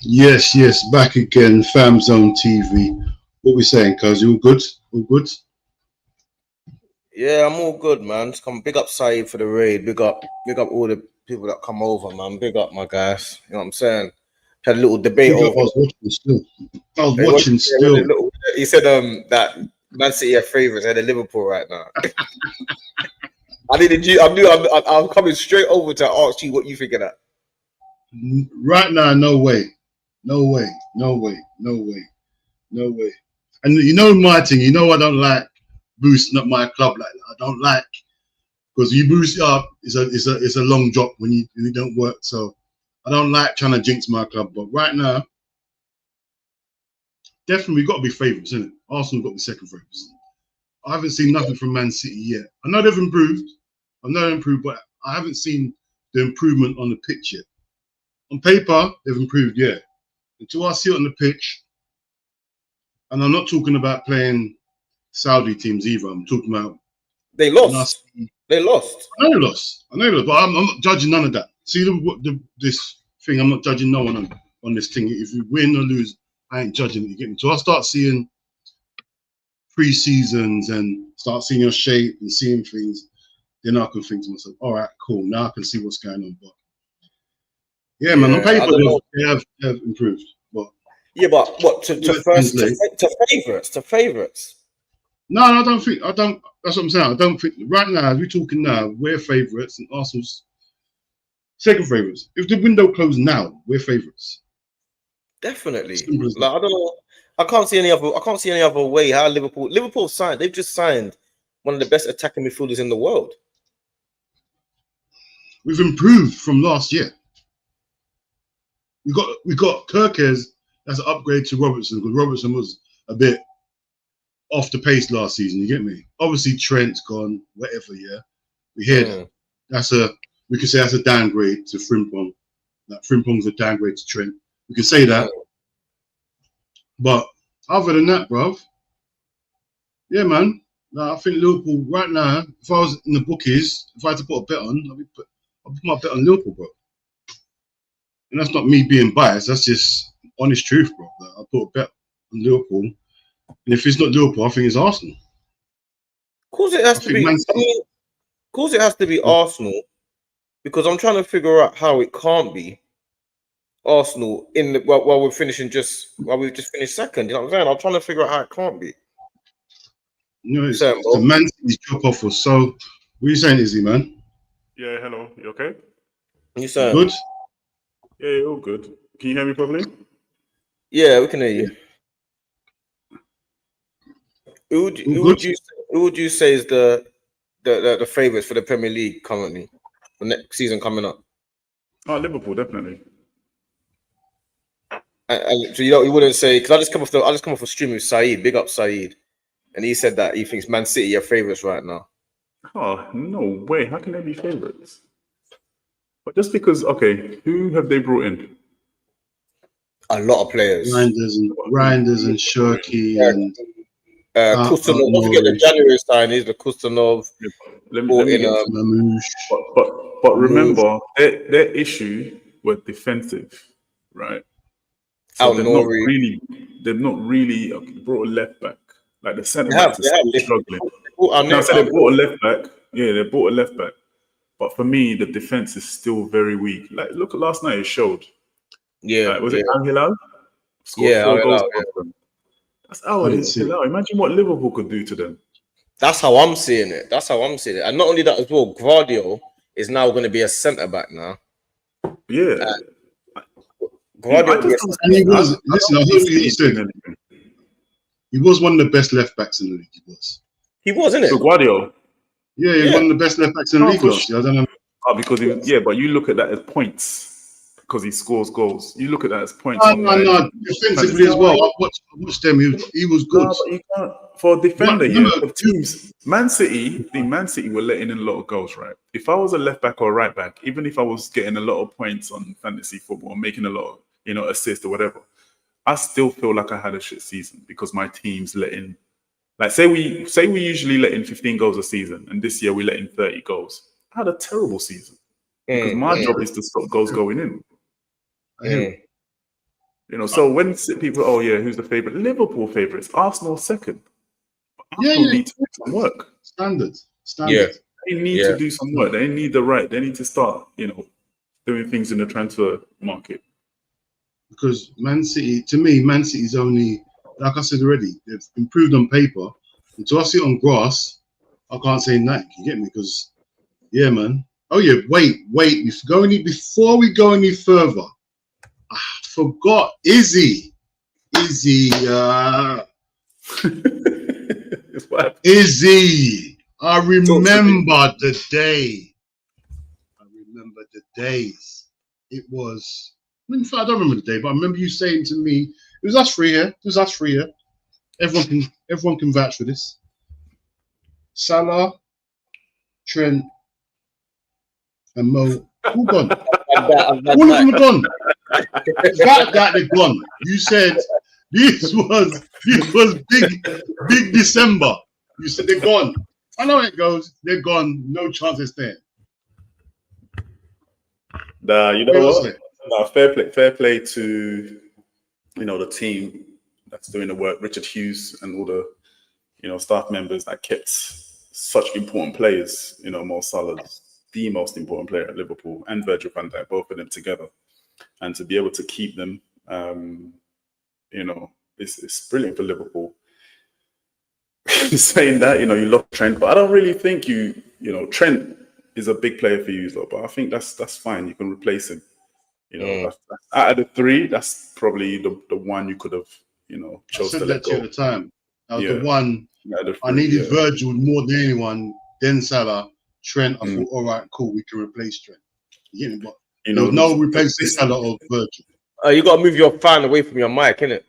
Yes, yes, back again, FamZone TV. What we saying, cuz? You all good? All good? Yeah, I'm all good, man. Just come big up Saeed for the raid. Big up all the people that come over, man. Big up my guys. You know what I'm saying? Had a little debate Big up, I over. was watching still. I was Hey, what watching yeah, was still. it little, he said that Man City are favourites ahead of Liverpool right now. I needed you. I knew I'm coming straight over to ask you what you think of that. Right now, no way. No way. No way. No way. No way. And you know my thing, you know I don't like boosting up my club like that. I don't like because you boost it up, it's a long drop when you don't work. So I don't like trying to jinx my club. But right now, definitely we got to be favourites, isn't it? Arsenal got to be second favourites. I haven't seen nothing from Man City yet. I know they've improved. I know they've improved, but I haven't seen the improvement on the pitch yet. On paper, they've improved, yeah. Until I see it on the pitch, and I'm not talking about playing Saudi teams either. I'm talking about They when I lost. see, They lost. I know they lost. I know they lost, but I'm not judging none of that. See this thing, I'm not judging no one on this thing. If you win or lose, I ain't judging it. You get me? So I start seeing pre-seasons and start seeing your shape and seeing things, then I can think to myself, all right, cool. Now I can see what's going on. But yeah, man, on Yeah, I paper don't know. they have improved. But Yeah, but what to let's first translate. to favourites? No, I don't think I don't. That's what I'm saying. I don't think right now, as we're talking now, we're favourites and Arsenal's second favourites. If the window closed now, we're favourites. Definitely. Simple as that. Like I don't know. I can't see any other. I can't see any other way how Liverpool signed. They've just signed one of the best attacking midfielders in the world. We've improved from last year. We got Kirkes. That's an upgrade to Robertson because Robertson was a bit off the pace last season. You get me? Obviously Trent's gone, whatever. Yeah, we hear that. That's a we could say that's a downgrade to Frimpong. That Frimpong's a downgrade to Trent. We can say that. But other than that, bruv, yeah, man. I think Liverpool right now. If I was in the bookies, if I had to put a bet on, I'll put my bet on Liverpool, bro. And that's not me being biased. That's just honest truth, bro. Like, I put a bet on Liverpool, and if it's not Liverpool, I think it's Arsenal. Of course, it has to be. I mean, of course, it has to be Arsenal because I'm trying to figure out how it can't be Arsenal while we're finishing while we've just finished second. You know what I'm saying? I'm trying to figure out how it can't be. You know, the Man City's drop off was so. What are you saying, Izzy, man? Yeah, hello. You okay? You saying good? Yeah, all good. Can you hear me properly? Yeah, we can hear you. Who would you say is the favourites for the Premier League currently, the next season coming up? Oh, Liverpool, definitely. So you wouldn't say because I just come off a stream with Saeed, big up Saeed, and he said that he thinks Man City are favourites right now. Oh no way! How can they be favourites? But just because, okay, who have they brought in? A lot of players. Reinders and Shirky and Kustanov. Don't forget the January signings, the Kustanov. But remember, their issue was defensive, right? So they've not really brought a left back. Like the centre backs are still struggling. I said they brought a left back. Yeah, they brought a left back. But for me, the defense is still very weak. Like, look at last night; it showed. Yeah, was it Al Hilal? Scored 4 goals. That's Al Hilal. Imagine what Liverpool could do to them. That's how I'm seeing it. And not only that as well, Guardiola is now going to be a centre back now. Yeah. Guardiola and he was. Listen, I heard what you said. He was one of the best left backs in the league. He was, isn't it? So Guardiola. Yeah, he's one of the best left backs in the league last year. I don't know. Oh, because but you look at that as points because he scores goals. You look at that as points. No, defensively as well. I watched them. He was good. No, but you can't for a defender. For teams, Man City were letting in a lot of goals, right? If I was a left back or a right back, even if I was getting a lot of points on fantasy football, making a lot of assists or whatever, I still feel like I had a shit season because my team's letting. Like say we usually let in 15 goals a season, and this year we let in 30 goals. I had a terrible season because my job is to stop goals going in. So when people, oh yeah, who's the favorite? Liverpool favorites, Arsenal second. Arsenal need to do some work. Standard. Yeah. They need to do some work. They need They need to start, doing things in the transfer market. Because Man City, to me, Man City's only, like I said already, they've improved on paper. Until I see it on grass, I can't say nothing. You get me? Because, yeah, man. Oh yeah, wait. Before we go any further, I forgot Izzy. Izzy. I remember the day. I remember the days. It was. In fact, I don't remember the day, but I remember you saying to me, "It was us three here. Everyone can vouch for this. Salah, Trent, and Mo, all gone. All of them are gone. That they're gone. You said this was big December. You said they're gone. I know it goes. They're gone. No chance they're staying. Nah, you know what? No, fair play to the team that's doing the work. Richard Hughes and all the staff members that kept such important players. Mo Salah's the most important player at Liverpool, and Virgil van Dijk, both of them together, and to be able to keep them, it's brilliant for Liverpool. Saying that, you lost Trent, but I don't really think Trent is a big player for you, but I think that's fine. You can replace him. Out of the three, that's probably the one you could have, chose to let go. At the time, that was the one I needed. Virgil more than anyone. Then Salah, Trent. I thought, all right, cool, we can replace Trent. You get me? But there's no replacing Salah or Virgil. You got to move your fan away from your mic, innit?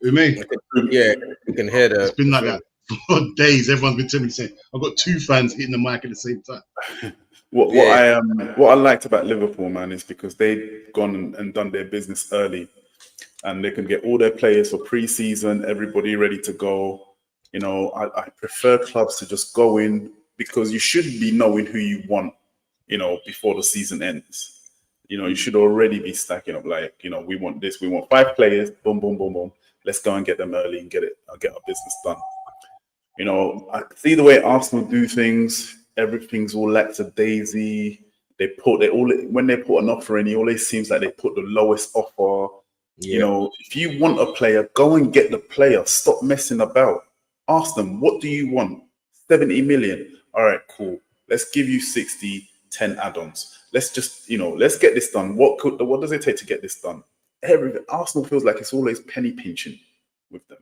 With me? Yeah, you can hear that. It's been like that for days. Everyone's been telling me saying, I've got two fans hitting the mic at the same time. What I liked about Liverpool, man, is because they've gone and done their business early, and they can get all their players for pre-season, everybody ready to go. I prefer clubs to just go in, because you should be knowing who you want, before the season ends. You should already be stacking up, like, we want this, we want 5 players, boom, boom, boom, boom. Let's go and get them early and get our business done. I see the way Arsenal do things. Everything's all lackadaisy. When they put an offer in, it always seems like they put the lowest offer. Yeah. If you want a player, go and get the player. Stop messing about. Ask them, what do you want? 70 million. All right, cool. Let's give you 60, 10 add-ons. Let's just, let's get this done. What does it take to get this done? Arsenal feels like it's always penny pinching with them.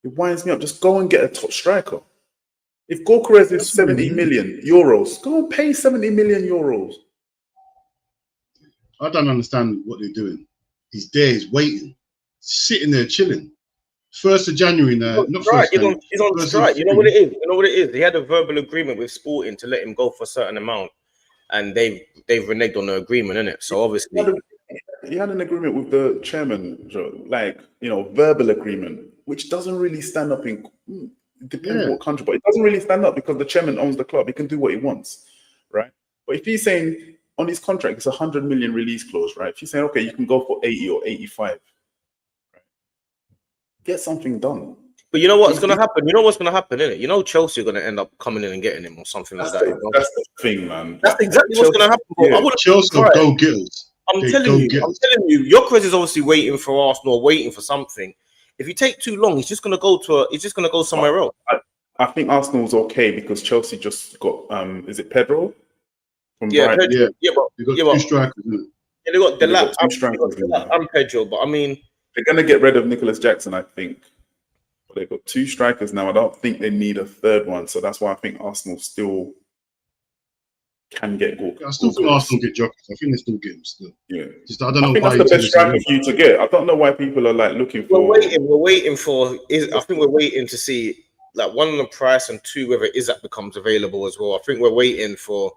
It winds me up. Just go and get a top striker. If Gyökeres is 70 million euros, go and pay 70 million euros. I don't understand what they're doing. He's there, he's waiting, sitting there chilling. 1st of January now. He's on strike. You know what it is? He had a verbal agreement with Sporting to let him go for a certain amount, and they've reneged on the agreement, innit? So obviously he had an agreement with the chairman, verbal agreement, which doesn't really stand up in. Depends what country, but it doesn't really stand up because the chairman owns the club. He can do what he wants, right? But if he's saying on his contract it's 100 million release clause, right? If he's saying, okay, you can go for 80 or 85, right? Get something done. But you know what's going to happen? You know what's going to happen, innit? Chelsea are going to end up coming in and getting him or something like that. That's the thing, man. That's exactly what's going to happen. Yeah. Chelsea will go get us. I'm telling you, Gyökeres is obviously waiting for Arsenal, waiting for something. If you take too long, he's just going to go somewhere else. I think Arsenal's okay because Chelsea just got is it Pedro? Pedro. They got 2 strikers. They got Delap and Pedro, but I mean they're going to get rid of Nicholas Jackson, I think. But they've got 2 strikers now. I don't think they need a third one, so that's why I think Arsenal still can get Gyökeres. I still think Arsenal get Gyökeres. I think they still get him still. Yeah. I don't know why that's the best striker for you to get. I don't know why people are like looking for. We're waiting for. I think we're waiting to see like 1 on the price and 2 whether Isak becomes available as well. I think we're waiting for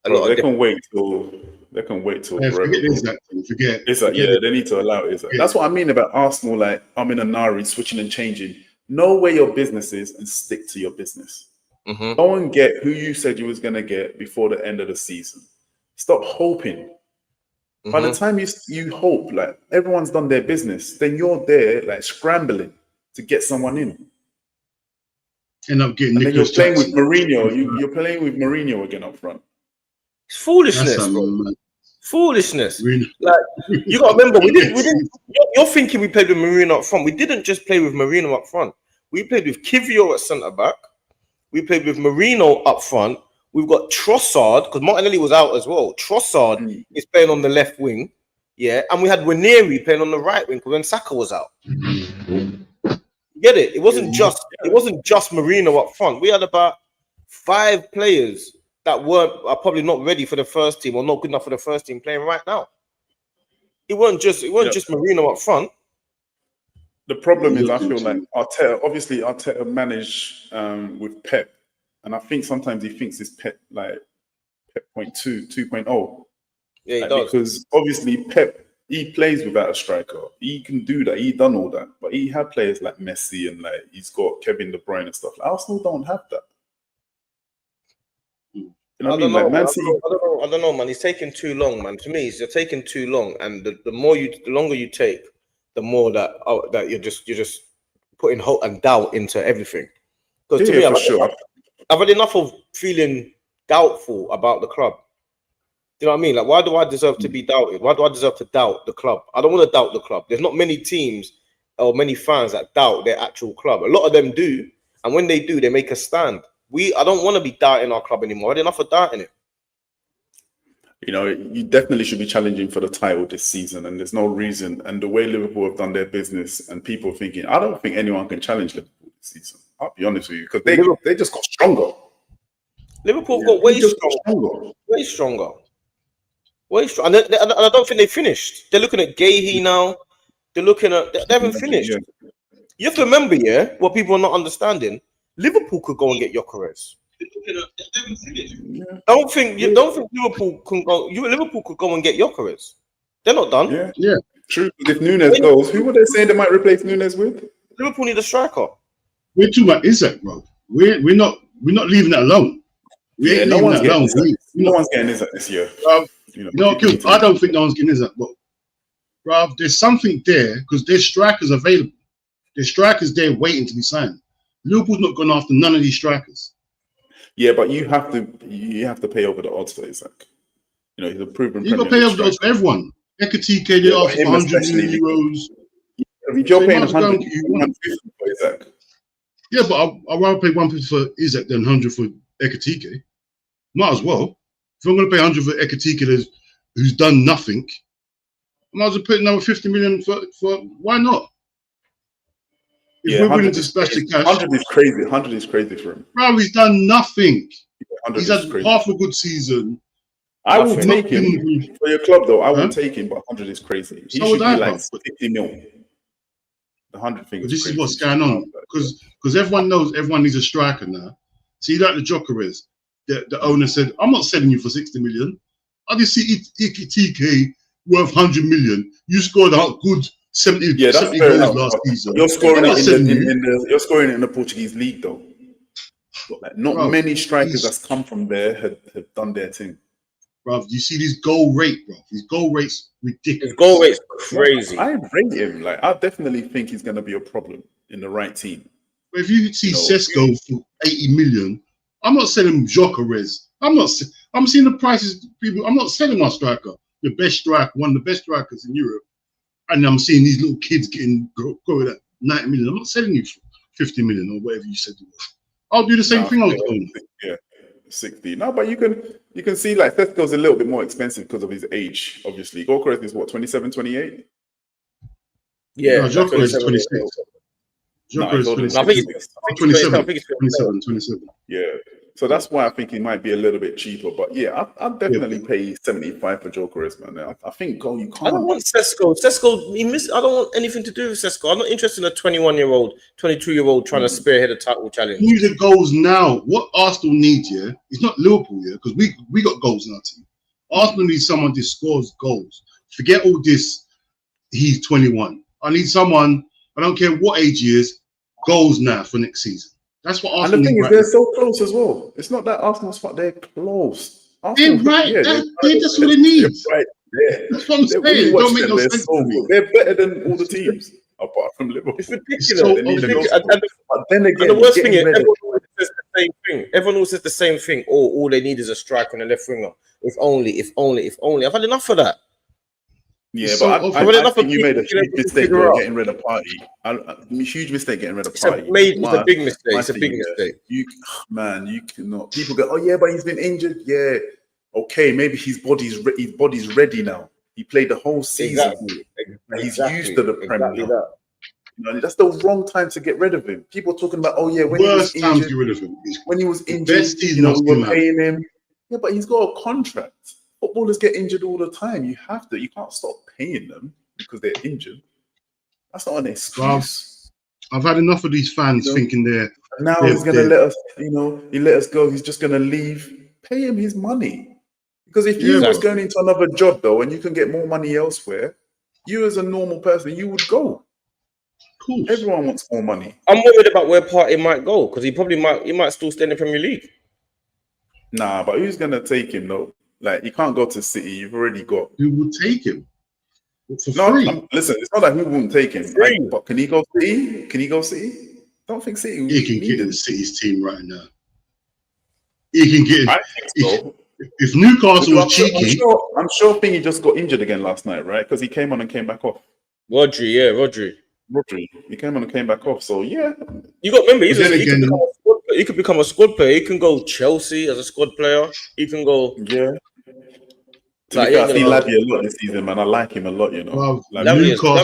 a lot. They can wait till forever. Forget Isak. Yeah, they need to allow Isak. That's what I mean about Arsenal. Like I'm in a Nari switching and changing. Know where your business is and stick to your business. Mm-hmm. Go and get who you said you was going to get before the end of the season. Stop hoping. By the time you hope, like, everyone's done their business, then you're there, like, scrambling to get someone in. End up getting. And then you're playing with Mourinho. You're playing with Mourinho again up front. It's foolishness, bro. Foolishness. Like, you got to remember, we didn't. You're thinking we played with Mourinho up front. We didn't just play with Mourinho up front. We played with Kivio at centre back. We played with Mourinho up front. We've got Trossard, because Martinelli was out as well. Trossard is playing on the left wing. Yeah. And we had Ranieri playing on the right wing when Saka was out. You get it? It wasn't just Mourinho up front. We had about 5 players that are probably not ready for the first team or not good enough for the first team playing right now. It wasn't just Mourinho up front. The problem is, I feel like Arteta managed with Pep, and I think sometimes he thinks it's Pep 2.0. Yeah, he does. Because obviously Pep, he plays without a striker. He can do that. He done all that, but he had players like Messi and like he's got Kevin De Bruyne and stuff. Arsenal don't have that. You know what I mean? Like, I don't know, man. It's taking too long, man. To me, it's taking too long, and the longer you take, the more that you're just putting hope and doubt into everything. Because to me, I've had enough of feeling doubtful about the club. You know what I mean? Like, why do I deserve to be doubted? Why do I deserve to doubt the club? I don't want to doubt the club. There's not many teams or many fans that doubt their actual club. A lot of them do, and when they do, they make a stand. I don't want to be doubting our club anymore. I had enough of doubting it. You know, you definitely should be challenging for the title this season, and there's no reason. And the way Liverpool have done their business, and people thinking, I don't think anyone can challenge Liverpool this season. I'll be honest with you, because they just got stronger. Liverpool got way stronger. Way stronger. Way strong. And I don't think they finished. They're looking at Gahey now. They're looking at. They haven't finished. Yeah. You have to remember, what people are not understanding. Liverpool could go and get Gyökeres. Don't think Liverpool can go. Liverpool could go and get Gyökeres. They're not done. Yeah. True. If Nunes goes, who would they say they might replace Nunes with? Liverpool need a striker. We're talking about Isak, bro. We're not leaving that alone. No one's getting Isak this year. I don't think no one's getting Isak, but bruv, there's something there because there's strikers available. There's strikers there waiting to be signed. Liverpool's not going after none of these strikers. Yeah, but you have to pay over the odds for Isak. You know, he's a proven. You got to pay over the odds for everyone. Ekatike, they asked for 100 million euros. If you're paying 100 for Isak. Yeah, but I'd rather pay 150 for Isak than 100 for Ekatike. Might as well. If I'm going to pay 100 for Ekatike, who's done nothing, I might as well put another 50 million for why not? If we're willing to splash the cash, 100 is crazy. 100 is crazy for him. Bro, he's done nothing. He's had crazy. Half a good season. I will take him for your club, though. I will take him, but 100 is crazy. He should be like 50 mil. The 100 thing. This is what's going on because everyone knows everyone needs a striker now. See, like the Gyökeres, the owner said, "I'm not selling you for 60 million. I just see TK worth 100 million. You scored a good 70 goals last season. You're scoring it in the Portuguese league, though. Like, not many strikers that's come from there have done their thing. Bro, you see this goal rate, bro. His goal rate's ridiculous. His goal rate's crazy. I rate him. Like, I definitely think he's going to be a problem in the right team. But if you see Sesko for 80 million, I'm not selling Gyökeres. I'm seeing the prices. People, I'm not selling my striker, the best striker, one of the best strikers in Europe, and I'm seeing these little kids going at 90 million. I'm not selling you for 50 million or whatever you said it was. I'll do the same thing. I was doing. Yeah, 60. No, but you can see like Sesko's a little bit more expensive because of his age. Obviously, Gyökeres is what, 27, 28. Yeah, no, Gyökeres is 26. Gyökeres is 26. I think it's 27. Yeah. So that's why I think he might be a little bit cheaper. But yeah, I'd definitely pay 75 for Gyökeres, man. I think you can't. I don't want Sesko. I don't want anything to do with Sesko. I'm not interested in a 21-year-old, 22-year-old trying to spearhead a title challenge. Who the goals now? What Arsenal needs, it's not Liverpool, because we got goals in our team. Arsenal needs someone that scores goals. Forget all this. He's 21. I need someone. I don't care what age he is. Goals now for next season. That's what Arsenal. And the thing is, they're so close as well. It's not that Arsenal's fault; they're close. They're right. That's what they need. That's what I'm saying. It don't make no sense to me. They're better than all the teams apart from Liverpool. It's ridiculous. It's so but then again, and the worst thing is, everyone always says the same thing. Everyone always says the same thing. Oh, all they need is a striker and a left winger. If only. I've had enough of that. Yeah, but I think you made a huge mistake getting rid of Party. Huge mistake getting rid of Party. It's a big mistake. It's a big mistake. You cannot. People go, oh yeah, but he's been injured. Yeah, okay, maybe his body's ready now. He played the whole season. He's used to the Premier League. That's the wrong time to get rid of him. People talking about, oh yeah, when he was injured, to get rid of him. When he was injured, we were paying him. Yeah, but he's got a contract. Footballers get injured all the time. You can't stop paying them because they're injured. That's not an excuse. I've had enough of these fans thinking they're he's gonna let us, he let us go, he's just gonna leave. Pay him his money. Because if you was going into another job though and you can get more money elsewhere, you as a normal person, you would go. Cool. Everyone wants more money. I'm worried about where Partey might go because he might still stay in the Premier League. Nah, but who's gonna take him though? Like, you can't go to City. You've already got. Who would take him? For free. Listen, it's not that who won't take him. But can he go City? Can he go City? I don't think City. He can get in City's team right now. He can get in. I think so. If Newcastle was cheeky. I'm sure Thingy just got injured again last night, right? Because he came on and came back off. Rodri. He came on and came back off. So, yeah. You got to remember, he could become a squad player. He can go Chelsea as a squad player. He can go. Yeah. I see Lavia a lot this season, man. I like him a lot, Well, Lavia is cold.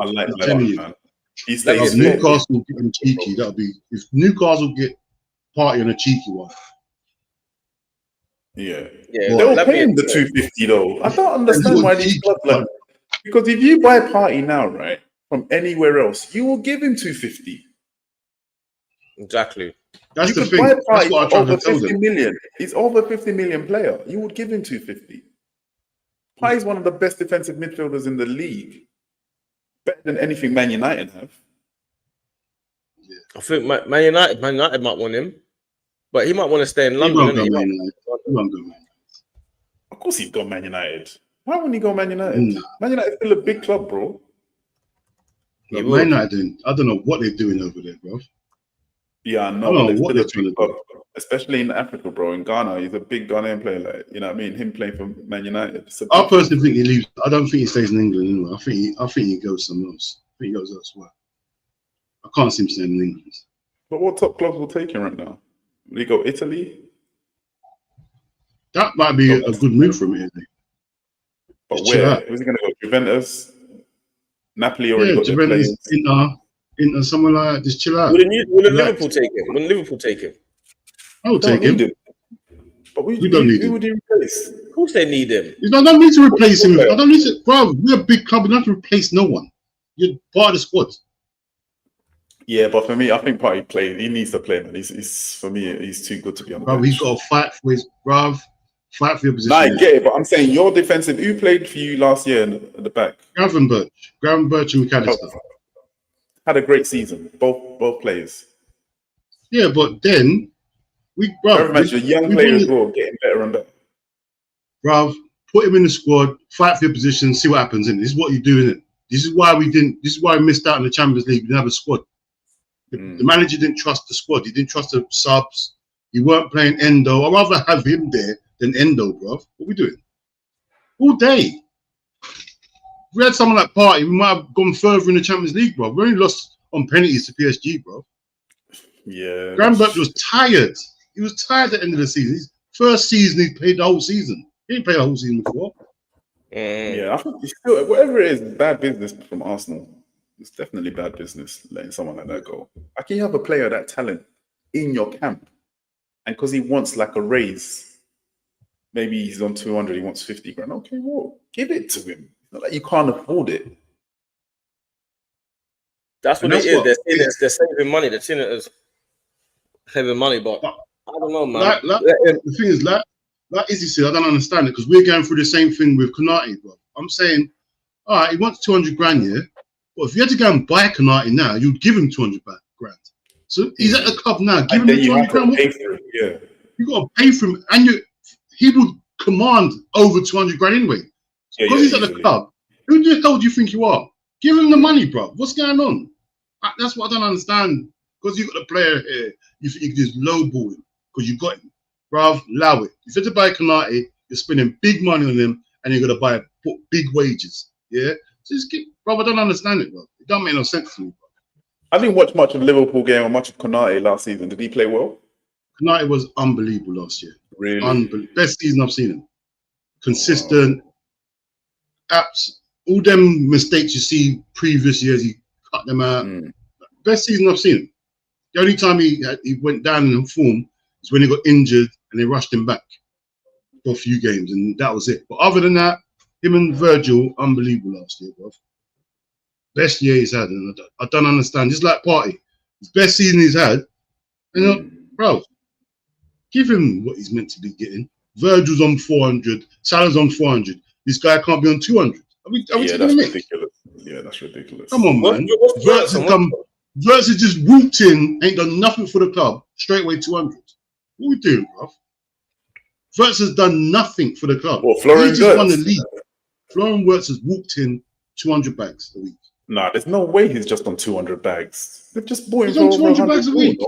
I like Lavia, man. If Newcastle get him cheeky, that'll be. If Newcastle get Partey on a cheeky one. Yeah. They'll pay him the 250 though. I don't understand why these clubs like. Because if you buy Partey now, right, from anywhere else, you will give him 250. Exactly. That's the thing. That's what I'm over 50 million. He's over 50 million player. You would give him 250. Partey is one of the best defensive midfielders in the league. Better than anything Man United have. Yeah. I think Man United might want him, but he might want to stay in London. He won't go Man United. Of course, he's got Man United. Why wouldn't he go Man United? No. Man United is still a big club, bro. Man United, I don't know what they're doing over there, bro. Yeah, I know. What they're trying to do. Especially in Africa, bro. In Ghana, he's a big Ghanaian player. Like, you know what I mean? Him playing for Man United. I personally think he leaves. I don't think he stays in England anyway. I think he goes somewhere else. I think he goes elsewhere. I can't see him staying in England. But what top clubs will take him right now? Will he go Italy? That might be a good move from Italy. But where? Who's he going to go? Juventus? Napoli already got Juventus, Inter, somewhere like that. Just chill out. Will Liverpool take him? Will Liverpool take him? I will take him. But we don't need him. Who would you replace? Of course they need him. I don't need to replace him. I don't need to. Bro, we're a big club. We don't have to replace no one. You're part of the squad. Yeah, but for me, I think Partey plays. He needs to play, man. For me, he's too good to be on the bench. He's got to fight for his fight for your position. Nah, I get it, but I'm saying your defensive. Who played for you last year at the back? Gravenberch and McAllister. Had a great season. Both players. Yeah, but then Gravenberch, a young player as well, getting better and better. Bruv, put him in the squad, fight for your position, see what happens. This is what you do, innit? This is why we missed out in the Champions League. We didn't have a squad. The manager didn't trust the squad. He didn't trust the subs. He weren't playing Endo. I'd rather have him there than Endo, bruv. What are we doing? All day. If we had someone like Partey, we might have gone further in the Champions League, bruv. We only lost on penalties to PSG, bruv. Yeah. Gravenberch was tired. He was tired at the end of the season. His first season, he played the whole season. He didn't play the whole season before. Yeah, I think whatever it is, bad business from Arsenal. It's definitely bad business letting someone like that go. Like, you have a player that talent in your camp, and because he wants like a raise, maybe he's on 200, he wants 50 grand. Okay, well, give it to him. It's not like you can't afford it. That's what it is. They're saving money. They're seeing it as saving money, but I don't know, man. The thing is, like Izzy said, I don't understand it because we're going through the same thing with Konate, bro. I'm saying, all right, he wants 200 grand, yeah. But if you had to go and buy Konate now, you'd give him 200 grand. So he's at the club now. Give him 200 grand. Yeah, You got to pay for him, and he will command over 200 grand anyway. Because he's at the club. Who the hell do you think you are? Give him the money, bro. What's going on? That's what I don't understand. Because you've got a player here, you think you can just lowball him because you got him. Bruv, allow it. If you're to buy Konate, you're spending big money on him and you're going to put big wages. Yeah? So just bro, I don't understand it, bro. It don't make no sense to me, bro. I didn't watch much of the Liverpool game or much of Konate last season. Did he play well? Konate was unbelievable last year. Really? Unbelievable. Best season I've seen him. Consistent. All them mistakes you see previous years, he cut them out. Best season I've seen him. The only time he went down in form is when he got injured and they rushed him back for a few games, and that was it. But other than that, him and Virgil, unbelievable last year, bro. Best year he's had, and I don't understand. Just like Partey, his best season he's had. Bro, give him what he's meant to be getting. Virgil's on 400, Salah's on 400. This guy can't be on 200. Are we that's ridiculous. Yeah, that's ridiculous. Come on, man. Verts has just walked in, ain't done nothing for the club, straight away 200. What are we doing, bro? Verts has done nothing for the club. Well, Florian just won the league. Florian Wirtz has walked in 200 bags a week. Nah, there's no way he's just on 200 bags. They've just bought him for over 200 bags a week.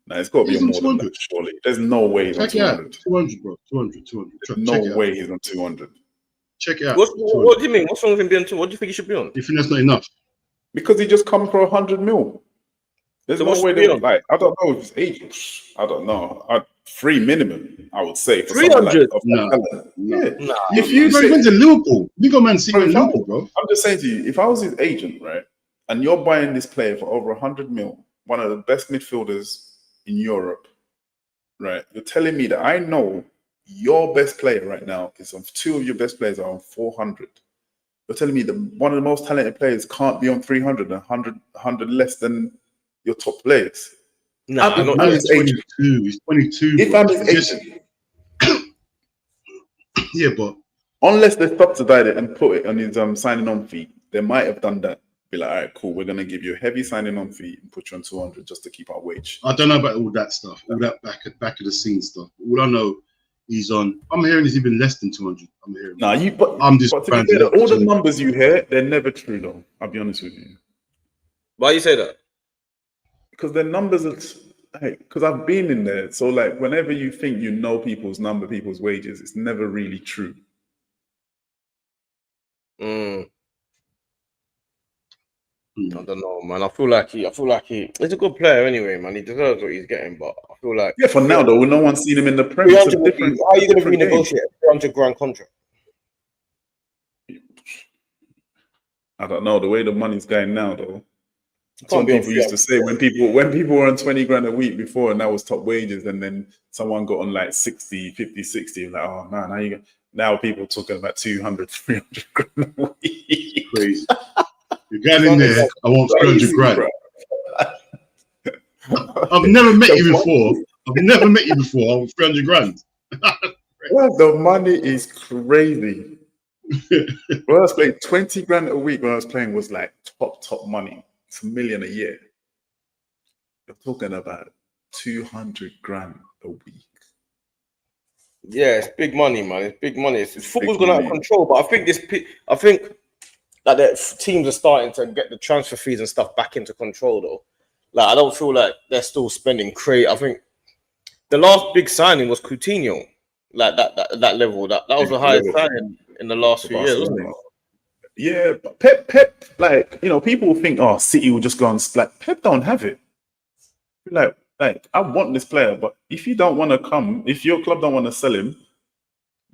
Nah, it's got to be more than that, surely. There's no way he's on 200. 200, bro. 200. There's no way he's on 200. Check it out. What do you mean? What's wrong with him being 200? What do you think he should be on? You think that's not enough? Because he just come for 100 mil. There's no way they like. I don't know if it's 80. I don't know. 3 minimum, I would say. For 300? No. If you went to Liverpool, we got Man City in Liverpool, bro. I'm just saying to you, if I was his agent, right, and you're buying this player for over 100 mil, one of the best midfielders in Europe, right? You're telling me that I know your best player right now is on 2 of your best players are on 400. You're telling me that one of the most talented players can't be on 300 and 100 less than your top players. No, I'm not. He's 22. He's 22. If I'm his agent, yeah, but unless they subsidize it and put it on his signing on fee, they might have done that. Be like, all right, cool. We're gonna give you a heavy signing on fee and put you on 200 just to keep our wage. I don't know about all that stuff, all that back of the scene stuff. All I know, he's on. I'm hearing he's even less than 200. I'm hearing. Nah, I'm just. But to be fair, all the numbers you hear, they're never true, though. I'll be honest with you. Why you say that? Because their numbers are, because I've been in there. So like, whenever you think you know people's number, people's wages, it's never really true. I don't know, man. I feel like he's a good player anyway, man. He deserves what he's getting, but I feel like for now though, no one's seen him in the Premier. How are you going to renegotiate a 300 grand contract? I don't know the way the money's going now, though. Some people used to say when people were on 20 grand a week before and that was top wages, and then someone got on like 60, 50, 60, like, oh man, now people talking about 200, 300 grand a week. Crazy. You got in there, I want 300 grand. I've never met you before. I want 300 grand. Well, the money is crazy. When I was playing 20 grand a week, when I was playing was like top money. It's $1 million a year. You're talking about 200 grand a week. Yeah, it's big money, man. It's big money. Football's gone out of control, but I think that the teams are starting to get the transfer fees and stuff back into control, though. Like, I don't feel like they're still spending crazy. I think the last big signing was Coutinho, like that level. That was the highest signing in the last few years, wasn't it? Yeah, but Pep, like, you know, people will think, oh, City will just go on. Like, Pep don't have it. Like, I want this player, but if you don't want to come, if your club don't want to sell him,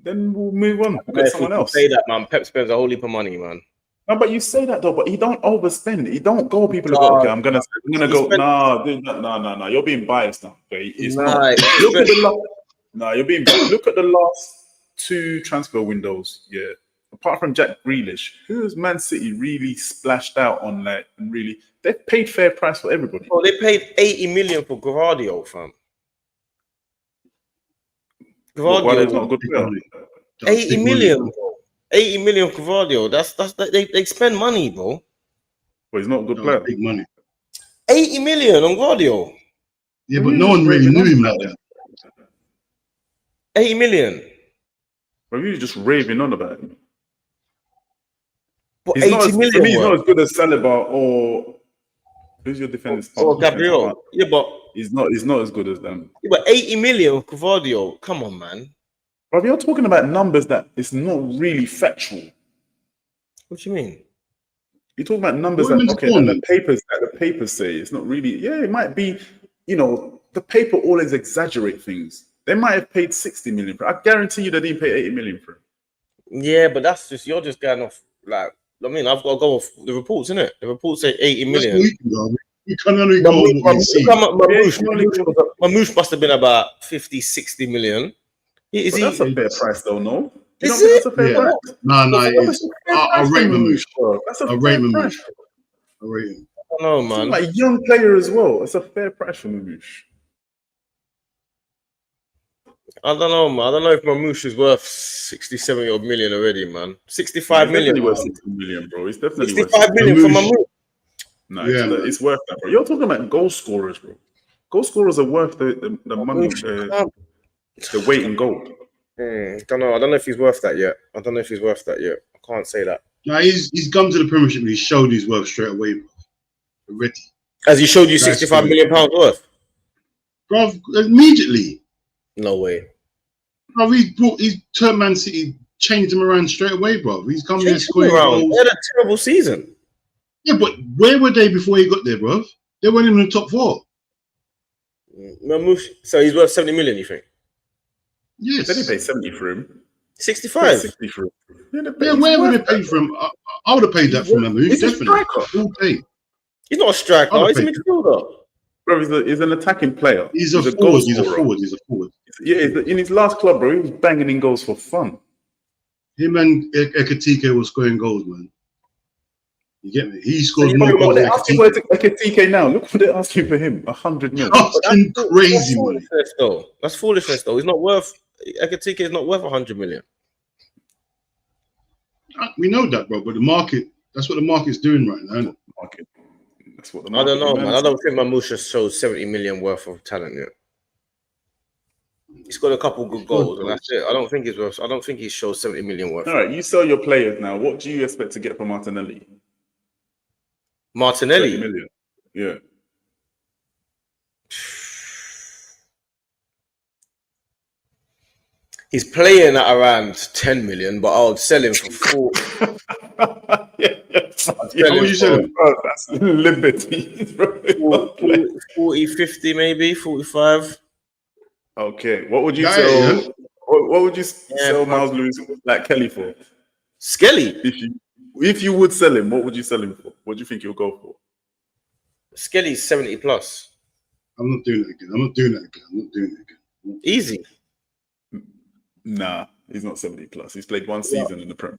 then we'll move on. We'll get someone else. Say that, man. Pep spends a whole heap of money, man. No, but you say that though, but he don't overspend. He don't go. People go, okay, I'm gonna go. No. You're being biased now. Okay? It's not. Look at you're being biased. Look at the last 2 transfer windows. Yeah. Apart from Jack Grealish, who has Man City really splashed out on? Like, and really, they've paid fair price for everybody. Oh, they paid 80 million for Gvardiol, fam. Gvardiol's not a good player. 80 million, bro. 80 million for Gvardiol. That's they spend money, bro. But he's not a good player. Big money. 80 million on Gvardiol. Yeah, but no one really knew him like that. 80 million. Bro, you're just raving on about him. But He's 80 not as, million for me, he's not worth. as good as Saliba or who's your defending Or Gabriel. Yeah, but he's not as good as them. Yeah, but 80 million Cavadio. Come on, man. But you're talking about numbers that it's not really factual. What do you mean? You're talking about numbers that the papers say it's not really. Yeah, it might be. You know, the paper always exaggerate things. They might have paid 60 million for. I guarantee you they didn't pay 80 million for him. Yeah, but that's just you're just going off like. I mean, I've got to go off the reports, innit? The reports say 80 million. You can only go on what you see. Mamouche must have been about 50, 60 million. That's a fair price, though, no? You don't think that's a fair price? No, it is. I'll rate Mamouche. That's a fair price. I'll rate him. I don't know, man. Like a young player as well. It's a fair price for Mamouche. I don't know, man. I don't know if Mamouche is worth 60, 70 odd million already, man. 65 million. Definitely worth 60 million, bro. It's definitely 65 million for Mamouche. No, it's worth that, bro. You're talking about goal scorers, bro. Goal scorers are worth the money, the weight in gold. Don't know. I don't know if he's worth that yet. I can't say that. No, he's come to the Premiership and he showed his worth straight away, bro. Already. As he showed you 65 million pounds worth? Bro, immediately. No way. Bro, he's turned Man City, changed him around straight away, bro. He's come there scoring goals. They had a terrible season. Yeah, but where were they before he got there, bro? They weren't even in the top 4. Mamouche, so he's worth 70 million, you think? Yes. They didn't pay 70 for him. 65? 60 for him. Yeah, wherever they paid for him, I would have paid that for Mamouche, definitely. Full pay. He's not a striker, he's a midfielder. Bro, he's an attacking player. He's a forward. He's a forward. Yeah, in his last club, bro, he was banging in goals for fun. Him and Ekatike was scoring goals, man. You get me? He scored more goals than Ekatike now. Look what they're asking for him. 100 million. Asking crazy money. That's foolishness, though. He's not worth. Ekatike is not worth 100 million. We know that, bro. But the market. That's what the market's doing right now. That's what the I market don't know, demands. man. I don't think Mamouche shows 70 million worth of talent yet. He's got a couple good goals, and that's it. I don't think he shows 70 million worth. All right, you sell your players now. What do you expect to get from Martinelli? 30 million. Yeah. He's playing at around 10 million, but I'll sell him for 4. What would you sell him? Oh, that's liberty. 40, 50 maybe, 45. Okay. What would you sell? Yeah. What would you sell Miles Lewis like Kelly for? Skelly? If you would sell him, what would you sell him for? What do you think you'll go for? Skelly's 70 plus. I'm not doing that again. Easy. Nah, he's not 70 plus. He's played one season in the Prem.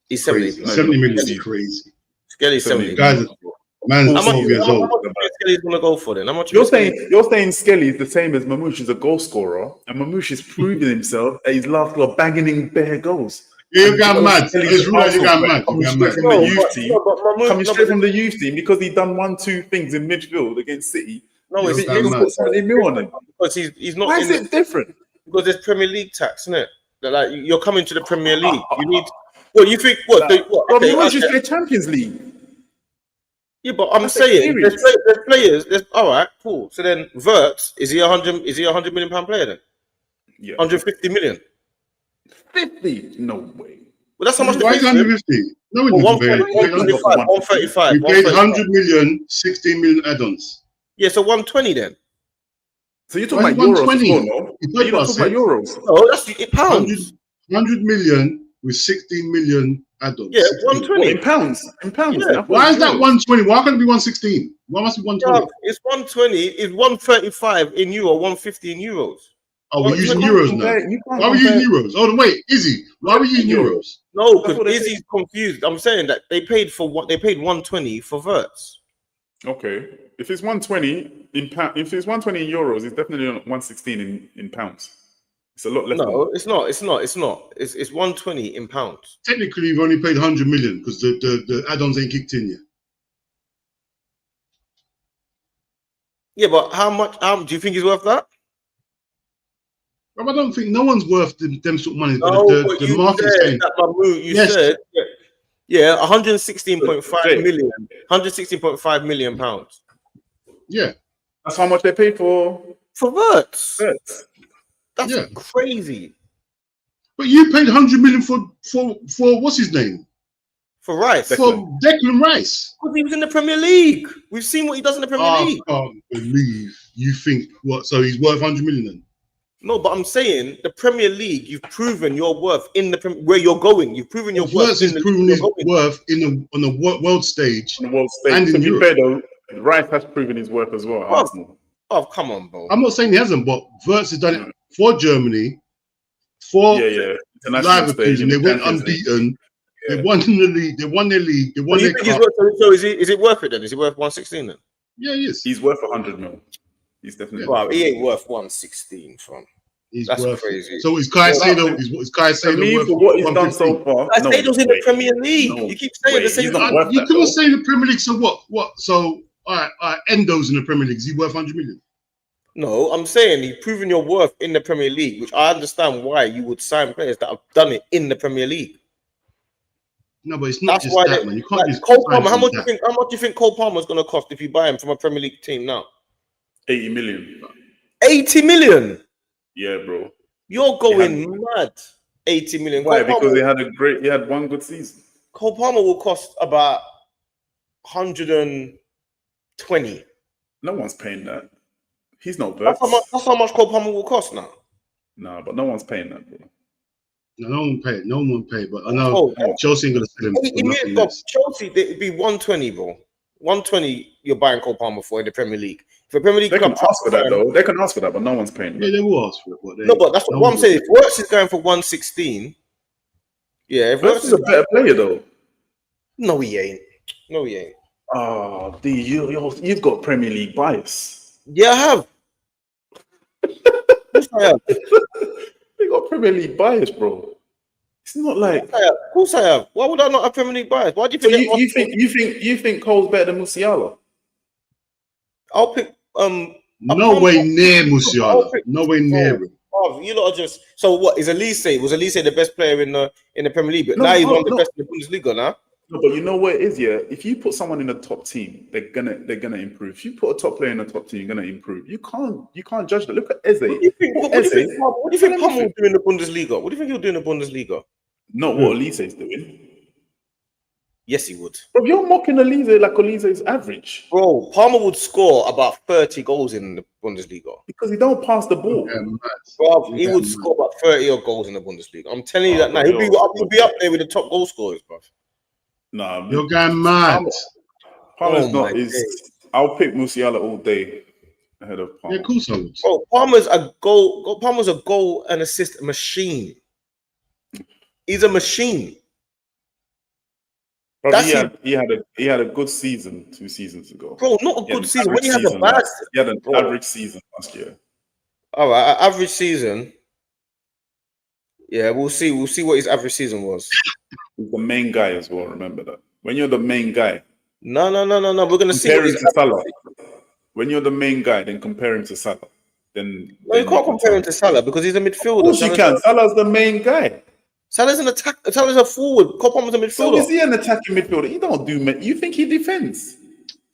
He's 70 plus. 70 million is crazy. Skelly's 70. Guys, man's 12 years old. How much Skelly's going to go for then? How much? You're saying Skelly is the same as Mamouche is a goal scorer, and Mamouche is proving himself at his last club, banging in bare goals. You're going mad. You're going mad. Coming straight from the youth team because he done 1-2 things in midfield against City. No, he's put 70 mil on him. Because he's not. Why is it different? Because there's Premier League tax, isn't it? That like you're coming to the Premier League. You need. What you think? What? Okay, you just play Champions League. Yeah, but I'm saying there's players. All right, cool. So then, Wirtz is he 100? Is he £100 million player then? Yeah, 150 million. 50? No way. Well, that's how much. Why is 150? No, 135. We paid 100 million, 16 million add-ons. Yeah, so 120 then. So you're talking about euros? No, you're not talking about euros. Oh, that's pounds. 100 million with 16 million add-ons. Yeah, 120 in pounds. In pounds. Yeah. Why is that 120? Why can't it be 116? Why must it be 120? Yeah, it's 120. It's 135 in euro, 150 in euros. Oh, we're using euros now. Why are we using euros? Oh, wait, Izzy, why are we using euros? No, because Izzy's confused. I'm saying that they paid 120 for Wirtz. Okay, if it's 120 in if it's 120 in euros, it's definitely not 116 in pounds. It's a lot less. No, it's not. It's 120 in pounds. Technically, you've only paid 100 million because the add-ons ain't kicked in yet. Yeah, but how much? Do you think he's worth that? But I don't think no one's worth them sort of money. No, but the market's saying that, Mahmoud, you said, yeah, 116.5 million, 116.5 million pounds. Yeah, that's how much they paid for Wirtz. That's crazy. But you paid 100 million for what's his name? For Rice. For Declan Rice. Because he was in the Premier League. We've seen what he does in the Premier League. I can't believe you think what? So he's worth 100 million then? No, but I'm saying the Premier League. You've proven your worth in the where you're going. You've proven your worth. He's proven his worth on the world stage. On the world stage. And to be fair though, Rice has proven his worth as well. Arsenal. Oh, come on, bro. I'm not saying he hasn't, but Wirtz has done it for Germany. For Leverkusen, they went unbeaten. Yeah. They won the league. They won their league. They won their cup. So is it worth it then? Is he worth 116 then? Yeah, he is. He's worth 100 mil. He's definitely. Well, he ain't worth 116 from. That's worth crazy. It. So is Caicedo? Is Caicedo worth for what he's done so far? Caicedo's in the Premier League. No, you keep saying the same. You couldn't say the Premier League. So what? What? So all right, Endo's in the Premier League. Is he worth 100 million? No, I'm saying you've proven your worth in the Premier League, which I understand why you would sign players that have done it in the Premier League. No, but it's not just that, man. You can't just Cole Palmer. How much do you think Cole Palmer is going to cost if you buy him from a Premier League team now? 80 million. 80 million. Yeah, bro. You're going mad. 80 million. Why? Because he had one good season. Cole Palmer will cost about 120. No one's paying that. He's not Wirtz. That's how much Cole Palmer will cost now. No, but no one's paying that, bro. No one paid. No one paid. But I know Chelsea ain't gonna sell him. Chelsea, it'd be 120, bro. 120. You're buying Cole Palmer for in the Premier League. If the Premier League, they can ask for that though. They can ask for that, but no one's paying. Yeah, they will ask for it. But that's what I'm saying. If Wirtz is going for 116, yeah, if Wirtz is a better player though. No, he ain't. Oh, you've got Premier League bias. Yeah, I have. Yes, I have. They got Premier League bias, bro. It's not like. Of course I have. Why would I not have Premier League bias? Why do you think? So you think Cole's better than Musiala? I'll pick. No way near Musiala. No way near him. You lot are just. So what is Elise? Was Elise the best player in the Premier League? But now he's one of the best in the Bundesliga now. No, but you know what it is, yeah. If you put someone in a top team, they're gonna improve. If you put a top player in a top team, you're gonna improve. You can't judge that. Look at Eze. What do you think Palmer will do in the Bundesliga? What do you think he'll do in the Bundesliga? Not what Elise is doing. Yes, he would. Bro, you're mocking Elise like Elise is average. Bro, Palmer would score about 30 goals in the Bundesliga. Because he don't pass the ball. Bro, he would score about 30 odd goals in the Bundesliga. I'm telling you that now. He'll be up there with the top goal scorers, bro. Nah, you're going mad. Palmer's not. I'll pick Musiala all day ahead of Palmer. Yeah, of course I would. Bro, Palmer's a goal and assist machine. He's a machine. Bro, he had a good season 2 seasons ago. Bro, not a good season. When he has a bad season. He had an average season last year. All right, average season. Yeah, we'll see. We'll see what his average season was. He's the main guy as well. Remember that. When you're the main guy. No. We're gonna see. Compare him to Salah. When you're the main guy, then compare him to Salah. Then you can't compare him to Salah because he's a midfielder. Of course you can. Salah's the main guy. Salah's an attack. Salah's a forward. Cole Palmer's a midfielder. So is he an attacking midfielder? He don't do. You think he defends?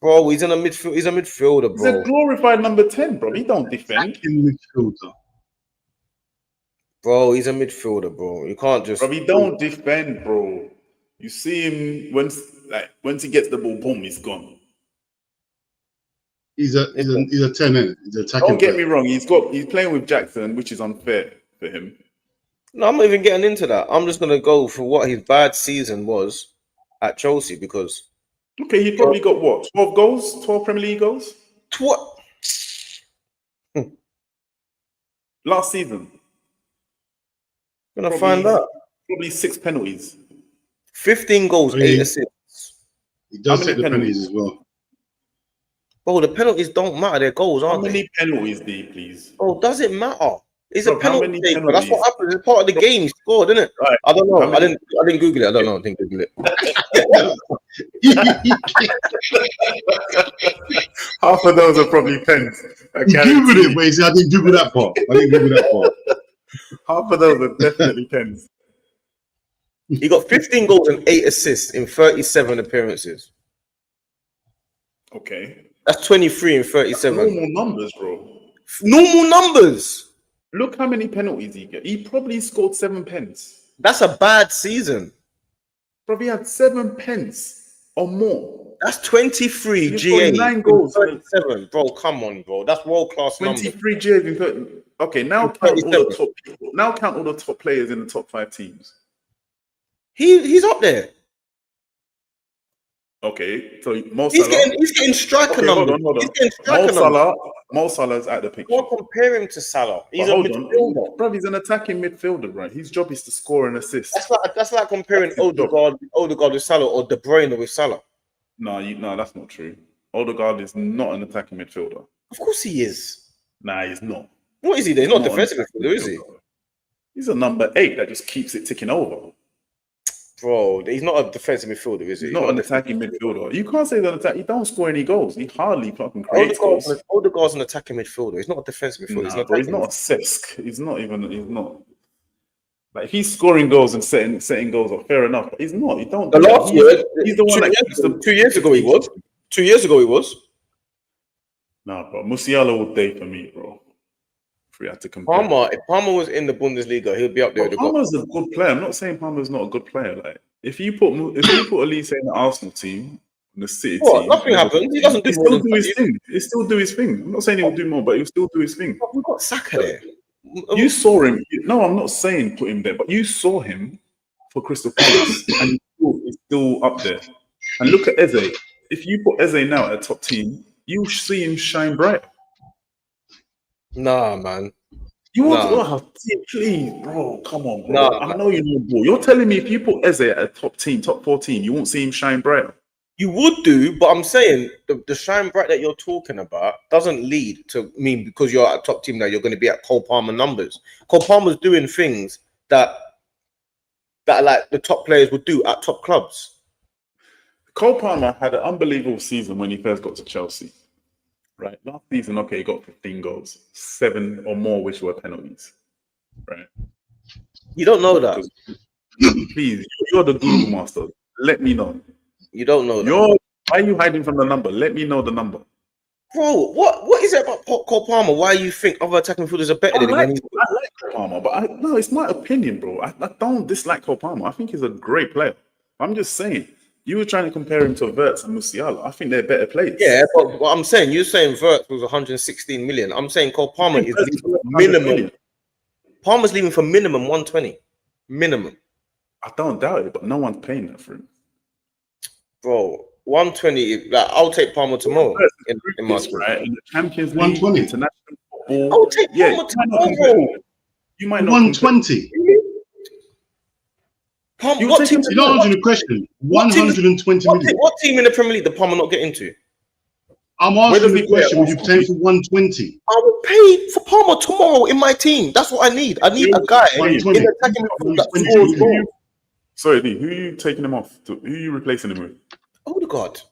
Bro, he's in a midfield. He's a midfielder, bro. He's a glorified number 10, bro. He don't defend. Midfielder. Bro, he's a midfielder, bro. You can't just. Bro, he don't defend, bro. You see him once he gets the ball, boom, he's gone. He's a 10, innit? He's attacking. Don't get me wrong. He's playing with Jackson, which is unfair for him. No, I'm not even getting into that. I'm just gonna go for what his bad season was at Chelsea because. Okay, he probably got what? 12 goals, 12 Premier League goals. Last season. Gonna find out. Probably 6 penalties. 15 goals, 8 assists. He does take the penalties as well. Bro, the penalties don't matter. They're goals, aren't they? How many penalties do you, please? Oh, does it matter? It's a penalty taker. That's what happens. It's part of the game. He scored, isn't it? Right. I don't know. I didn't Google it. I don't know. I didn't Google it. Half of those are probably pens. He Googled it, but he said, I didn't Google that part. Half of those are definitely pens. He got 15 goals and 8 assists in 37 appearances. Okay. That's 23 and 37. That's normal numbers, bro. Normal numbers. Look how many penalties he get. He probably scored 7 pens. That's a bad season. Bro, he had 7 pens or more. That's 23 He's GA. 9 goals. 37. Bro, come on, bro. That's world-class numbers. 23 GA in 30. Okay, now count all the top people. Now count all the top players in the top 5 teams. He's up there. Okay, so Mo He's Salah. getting striker numbers. Hold on. He's getting striker numbers. Mo Salah's at the picture. Don't compare him to Salah. He's a midfielder. Bro, he's an attacking midfielder, right? His job is to score and assist. That's like comparing Odegaard with Salah or De Bruyne with Salah. No, that's not true. Odegaard is not an attacking midfielder. Of course he is. Nah, he's not. What is he? He's not defensive midfielder, is he? He's a number 8 that just keeps it ticking over. Bro, he's not a defensive midfielder, is he? He's not an attacking midfielder. You can't say that he don't score any goals. He hardly fucking creates goals. Odegaard's an attacking midfielder. He's not a defensive midfielder. He's not a Cesc. He's not. Like, if he's scoring goals and setting goals up, fair enough. But he's not. He don't. He's the one that 2 years ago he was. 2 years ago he was. Nah, bro. Musiala would day for me, bro. If we had to compare. If Palmer was in the Bundesliga, he'd be up there. Palmer's a good player. I'm not saying Palmer's not a good player. Like, if you put Elise in the Arsenal team, the City team, nothing happens. He doesn't do his thing. He still do his thing. I'm not saying he'll do more, but he'll still do his thing. We've got Saka there. You saw him. No, I'm not saying put him there, but you saw him for Crystal Palace, and he's still up there. And look at Eze. If you put Eze now at top team, you'll see him shine bright. Nah, man. You want please, bro? Come on, bro. Nah, I know you know, bro. You're telling me if you put Eze at a top 14, you won't see him shine brighter. You would do, but I'm saying the shine bright that you're talking about doesn't lead to mean because you're at a top team now you're going to be at Cole Palmer numbers. Cole Palmer's doing things that like the top players would do at top clubs. Cole Palmer had an unbelievable season when he first got to Chelsea. Right, last season, okay, he got 15 goals, 7 or more, which were penalties. Right, you don't know that. Please, you're the Google master. Let me know. You don't know that. Why are you hiding from the number? Let me know the number. Bro, what is it about Cole Palmer? Why you think other attacking midfielders are better than him? I like Cole Palmer, but no, it's my opinion, bro. I don't dislike Cole Palmer. I think he's a great player. I'm just saying. You were trying to compare him to Wirtz and Musiala. I think they're better players. Yeah, but what I'm saying, you're saying Wirtz was 116 million. I'm saying Cole Palmer is minimum. Palmer's leaving for minimum 120. Minimum. I don't doubt it, but no one's paying that for him. Bro, 120. Like, I'll take Palmer tomorrow in my school. Right? In the Champions League, 120. International football. I'll take Palmer tomorrow. You might not 120. You're not answering the question. 120 million. What team in the Premier League did Palmer not get into? I'm asking the question. Would you pay for 120? I will pay for Palmer tomorrow in my team. That's what I need. I need a guy in attacking midfield that scores goals. Sorry, Lee, who are you taking him off? Who are you replacing him with? Odegaard.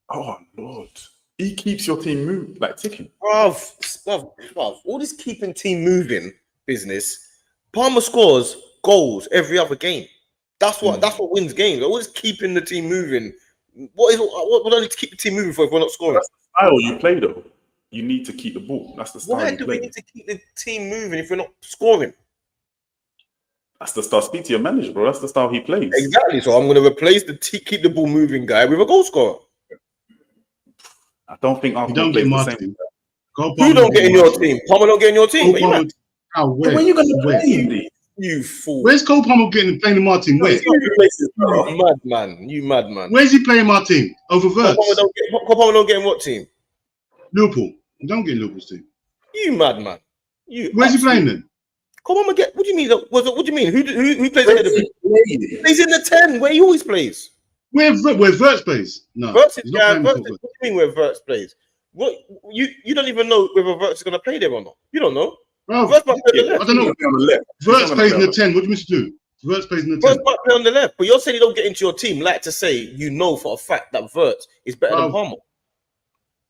Oh Lord, he keeps your team moving, like ticking. Bruv, all this keeping team moving business. Palmer scores goals every other game. That's what wins games. All this keeping the team moving. What would I need to keep the team moving for if we're not scoring? That's the style you play, though. You need to keep the ball. That's the style. Why do we need to keep the team moving if we're not scoring? That's the style. Speak to your manager, bro. That's the style he plays. Exactly. So I'm going to replace the keep the ball moving guy with a goal scorer. I don't think Arsenal plays the same. Who don't get in your team? Palmer don't get in your team. When are you going to play him? You fool. Where's Cole Palmer playing in my team? Where? You madman. Where's he playing my team? Over Wirtz? Cole Palmer don't get in what team? Liverpool. Don't get in Liverpool's team. You madman. Where's he playing then? Cole Palmer get. What do you mean? What do you mean? Who plays ahead of him? He's in the 10 where he always plays. Where Wirtz plays? No. Wirtz is what do you mean where Wirtz plays? What you don't even know whether Wirtz is going to play there or not. You don't know. Bro, I don't know. Wirtz plays in the 10. What do you mean to do? Wirtz plays in the 10. Wirtz might play on the left, but you're saying he don't get into your team. Like to say, you know for a fact that Wirtz is better than Palmer.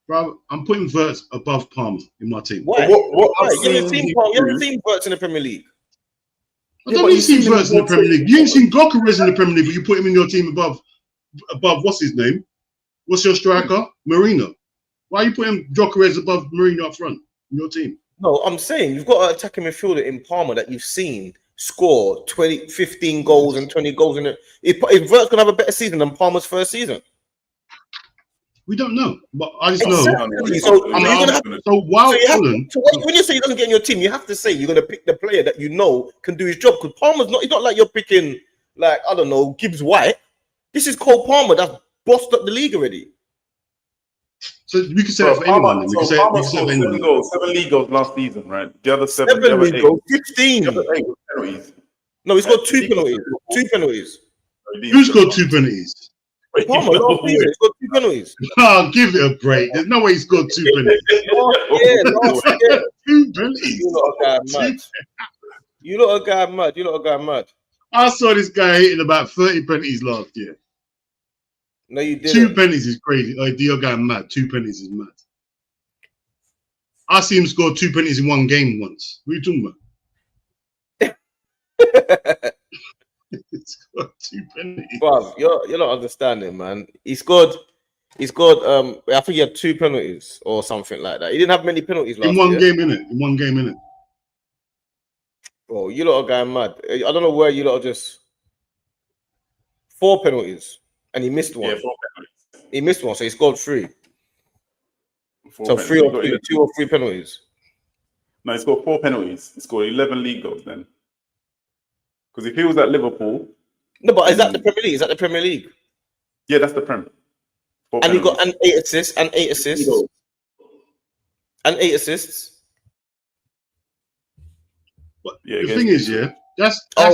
Bro, I'm putting Wirtz above Palmer in my team. Why? You haven't seen Wirtz in the Premier League. I don't need to see Verts in the Premier League. You ain't seen Gyökeres in the Premier League, but you put him in your team above what's his name? What's your striker? Marino. Why are you putting Gyökeres above Marino up front in your team? No, I'm saying you've got an attacking midfielder in Palmer that you've seen score 15 goals and 20 goals in it. If Vert's gonna have a better season than Palmer's first season. We don't know, but I just know. So when you say he doesn't get in your team, you have to say you're gonna pick the player that you know can do his job. Because Palmer's not. It's not like you're picking like I don't know Gibbs White. This is Cole Palmer that's bossed up the league already. So we can say that for anyone. We can say Palmer scored 7 goals, 7 league goals last season, right? The other 7 league goals, 15. The other 8 were penalties. No, he's got 2 penalties. 2 penalties. Who scored 2 penalties? Palmer last season, he scored 2 penalties. Oh, give it a break. There's no way he scored 2 penalties. Last year. 2 penalties. You lot are mad. You lot are mad. I saw this guy hitting about 30 penalties last year. No, you didn't. 2 penalties is crazy. Oh, your guy mad. 2 penalties is mad. I see him score 2 penalties in one game once. What are you talking about? He scored 2 penalties. Bruv, you're not understanding, man. He scored. I think he had 2 penalties or something like that. He didn't have many penalties last in one year. game, innit? In one game, innit? Bro, you lot are going mad. I don't know where you lot are just 4 penalties. And he missed one. Yeah, 4 penalties. He missed one, so he scored 3. 4 so penalties. 2 or 3 penalties. No, he scored 4 penalties. He scored 11 league goals then. Because if he was at Liverpool, no, but is that the Premier League? Is that the Premier League? Yeah, that's the Premier. And he got 8 assists and 8 assists and 8 assists. But the thing is, that's they're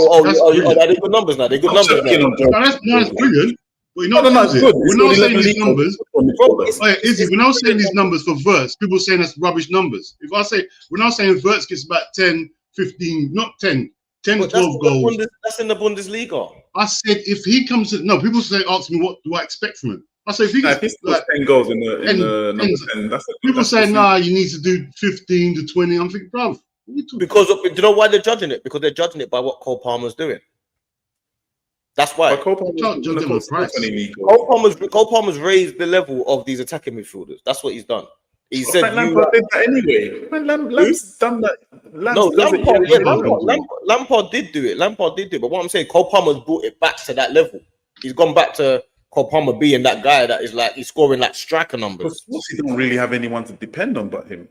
good numbers now. They're good numbers now. That's brilliant. But you know what good. We're not saying these numbers. Izzy, we're not saying these numbers for Verts. People saying that's rubbish numbers. If I say we're not saying Verts gets about 10, 15, not 10, 12 goals. That's in the Bundesliga. I said if he comes to people ask me what do I expect from him. I say if he gets like 10 goals in the number 10, people say you need to do 15 to 20. I'm thinking, bruv. Because do you know why they're judging it? Because they're judging it by what Cole Palmer's doing. That's why. Cole Palmer's raised the level of these attacking midfielders. That's what he's done. He said Lampard did that anyway. Lampard's done that. Lampard did do it. But what I'm saying, Cole Palmer's brought it back to that level. He's gone back to Cole Palmer being that guy that is like he's scoring like striker numbers. He don't really have anyone to depend on but him.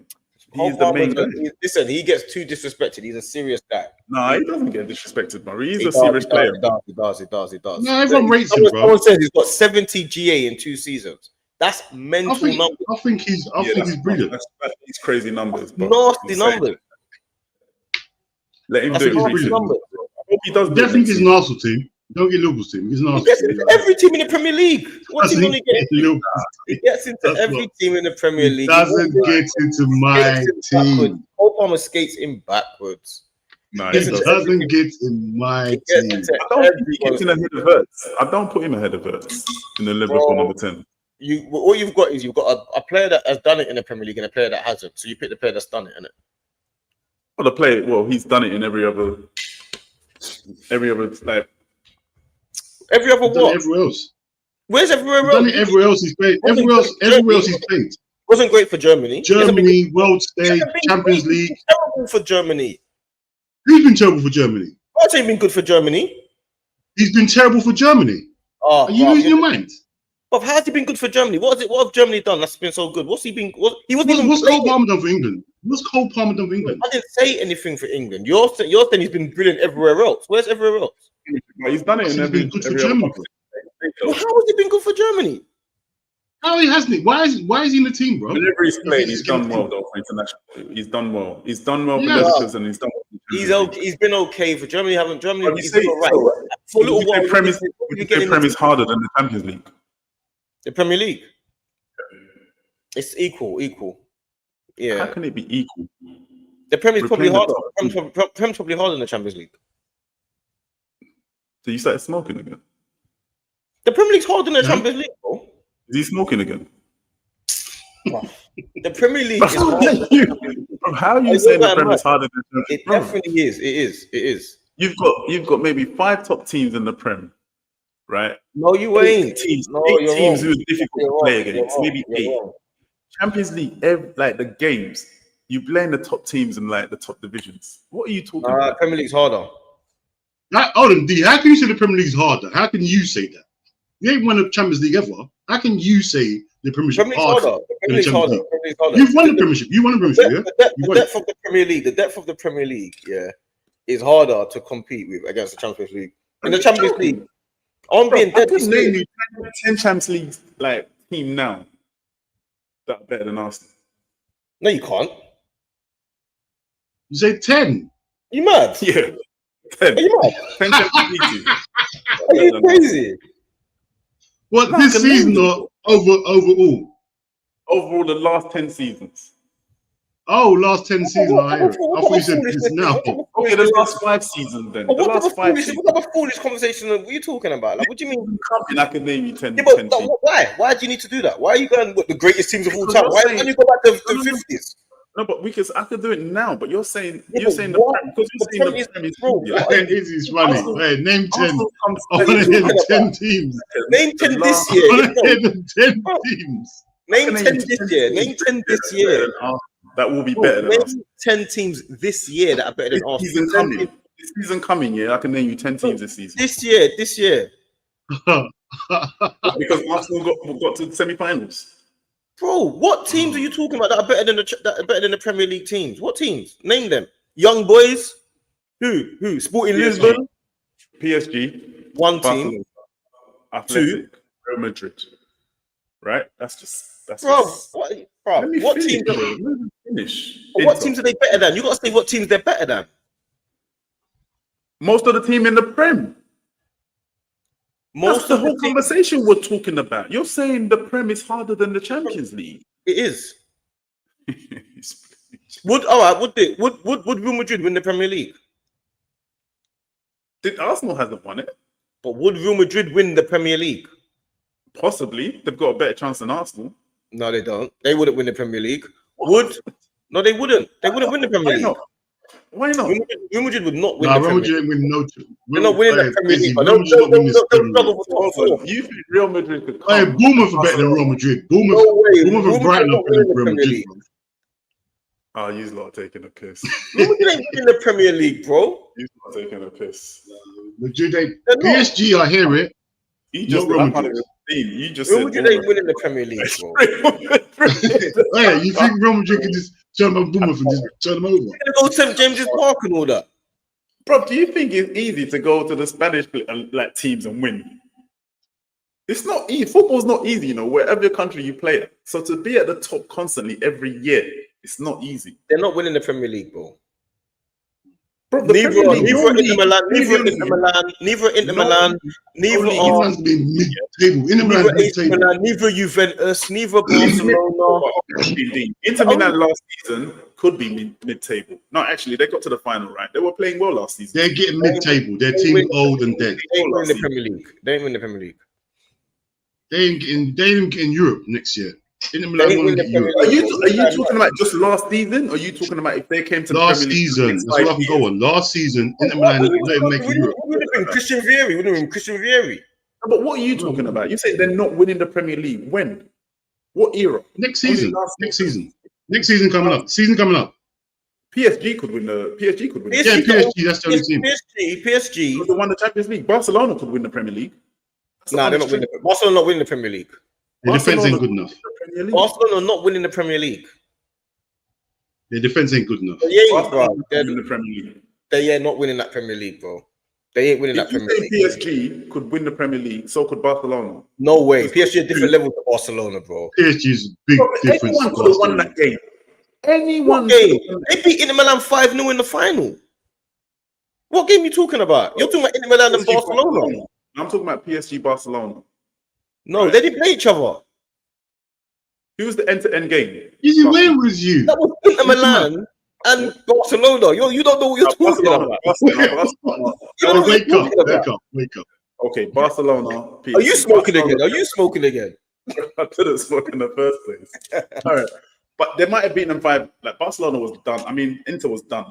He's the main guy. Listen, he gets too disrespected. He's a serious guy. No, he doesn't get disrespected, bro. He's a serious player. He does. No, everyone rates him, bro. Someone says he's got 70 GA in 2 seasons. That's mental numbers. I think he's brilliant. That's crazy numbers. Nasty numbers. Let him do it. I hope he does. Definitely gets an Arsenal team. Don't get Liverpool's team. He gets into every team in the Premier League. What team only gets into? He gets into every team in the Premier League. Doesn't get into my team. Cole Palmer skates in backwards. No, he doesn't get in my team. I don't think he gets in ahead of Verts. I don't put him ahead of Verts in the Liverpool number 10. All you've got is you've got a player that has done it in the Premier League and a player that hasn't. So you pick the player that's done it, innit? Well, he's done it in every other like. Every other what? Everywhere else. Where's everywhere else? Done it everywhere else he's played. Everywhere else he's played. Wasn't great for Germany. World Stage, Champions League. Terrible for Germany. Who's been terrible for Germany? What's ain't been good for Germany? He's been terrible for Germany. Are you losing your mind? But how has he been good for Germany? What have Germany done that's been so good? What's he been? What's Cole Palmer done for England? What's Cole Palmer done for England? I didn't say anything for England. You're saying he's been brilliant everywhere else. Where's everywhere else? He's done it in every good for Germany. Well, how has he been good for Germany? How he hasn't? Why is he in the team, bro? Whenever he's played, he's done well though for international. He's done well. He's done well for Netherlands and he's done. He's been okay for Germany. He's been all right. So, for a little while. Prem is harder than the Champions League. The Premier League. It's equal. Yeah. How can it be equal? The Premier League probably harder. Prem's probably harder than the Champions League. So you started smoking again? The Premier League's harder than the Champions League, bro. Is he smoking again? The Premier League is harder. How are you saying the Premier is harder than the Champions League? It definitely is. It is. You've got maybe 5 top teams in the Prem, right? No, you ain't. Teams, no, 8 you're teams wrong. who are difficult to play against. Maybe 8. Wrong. Champions League, like the games, you play in the top teams in like the top divisions. What are you talking about? Premier League's harder. Hold on, D. How can you say the Premier League's harder? How can you say that? You ain't won the Champions League ever. How can you say the Premiership harder? You've won the Premiership. You won the Premiership, yeah? The depth of the Premier League, yeah, is harder to compete with against the Champions League. In the Champions League, I'm being dead. I can name you 10 Champions League like team now that are better than Arsenal. No, you can't. You say 10? You mad? Yeah. 10. Are you mad? 10 Champions League teams. Are you crazy? What, this season or overall? Overall, the last 10 seasons. Oh, last 10 seasons. I thought you said this now. Okay, the last 5 seasons then. What type of foolish conversation are you talking about? Like, what do you mean? I can name you 10. Yeah, but 10 teams. Why? Why do you need to do that? Why are you going with the greatest teams of all time? Why don't you go back to the 50s? No, but because I could do it now. But you're saying the Prem is wrong. It's funny. Hey, name 10. I want to hear the 10 teams. Name 10 this year. I want to hear the 10 teams. Name 10 this year. Name 10 this year. That will be better than us. 10 teams this year that are better than us. This season coming, yeah, I can name you 10 teams this season. This year. Because Arsenal got to the semi-finals. Bro, what teams are you talking about that are better than the Premier League teams? What teams? Name them. Young boys. Who? Sporting Lisbon. PSG. One team. Athletic. Real Madrid. Right? That's what teams? What teams are they better than? You got to say what teams they're better than. Most of the team in the Prem. That's the whole conversation we're talking about. You're saying the Prem is harder than the Champions League. It is. Would Real Madrid win the Premier League? Arsenal hasn't won it. But would Real Madrid win the Premier League? Possibly. They've got a better chance than Arsenal. No, they don't. They wouldn't win the Premier League. Would? No, they wouldn't. They wouldn't win the Premier League. Why not? Real Madrid would not win the Premier League. They're not winning the Premier League. You think Real Madrid could come? Hey, Bournemouth are better than Real Madrid. Bournemouth and Brighton are better than Real Madrid. Oh, you're not taking a piss. Real Madrid ain't winning the Premier League, bro. You're not taking a piss. Madrid, PSG, I hear it. Real Madrid. You just Real Madrid ain't winning the Premier League, bro. Hey, you think Real Madrid can just turn them Bournemouth and just turn them over? You're gonna go St. James's Park and all that. Bro, do you think it's easy to go to the Spanish teams and win? It's not easy. Football's not easy, wherever country you play at. So to be at the top constantly every year, it's not easy. They're not winning the Premier League, bro. Neither Inter Milan, neither Juventus, neither Barcelona. Inter Milan last season could be mid-table. No, actually, they got to the final, right? They were playing well last season. They're getting mid-table. Their team old and dead. They ain't winning the Premier League. They ain't winning the Premier League. They ain't getting Europe next year. Inter Milan won't get Europe. Are you talking about just last season? Or are you talking about if they came to last season? That's what I can go on. Last season, Inter Milan not making Europe. Would have been Christian Vieri. But what are you talking about? You say they're not winning the Premier League. When? What era? Next season. Next season coming up. Season coming up. PSG could win the. Yeah, PSG. That's the only team. PSG. Was the one the Champions League. Barcelona could win the Premier League. Nah, they're not winning. Barcelona not winning the Premier League. The defense ain't good enough. Barcelona are not winning the Premier League. The defense ain't good enough. They're the Premier League. They ain't not winning that Premier League, bro. They ain't winning that Premier League. PSG could win the Premier League, so could Barcelona. No way. PSG a different level to Barcelona, bro. PSG is a big difference. Anyone could have won that game. Anyone. Game? They beat Inter Milan 5-0 in the final. What game are you talking about? You're talking about Inter Milan and Barcelona. I'm talking about PSG Barcelona. No, they didn't play each other. Who was the end-to-end game? Easy win was you. That was Inter Milan and Barcelona. You don't know what you're talking about. Wake up. Okay, Barcelona. PSG. Are you smoking again? I couldn't smoke in the first place. All right. But they might have beaten them 5. Like Barcelona was done. I mean, Inter was done.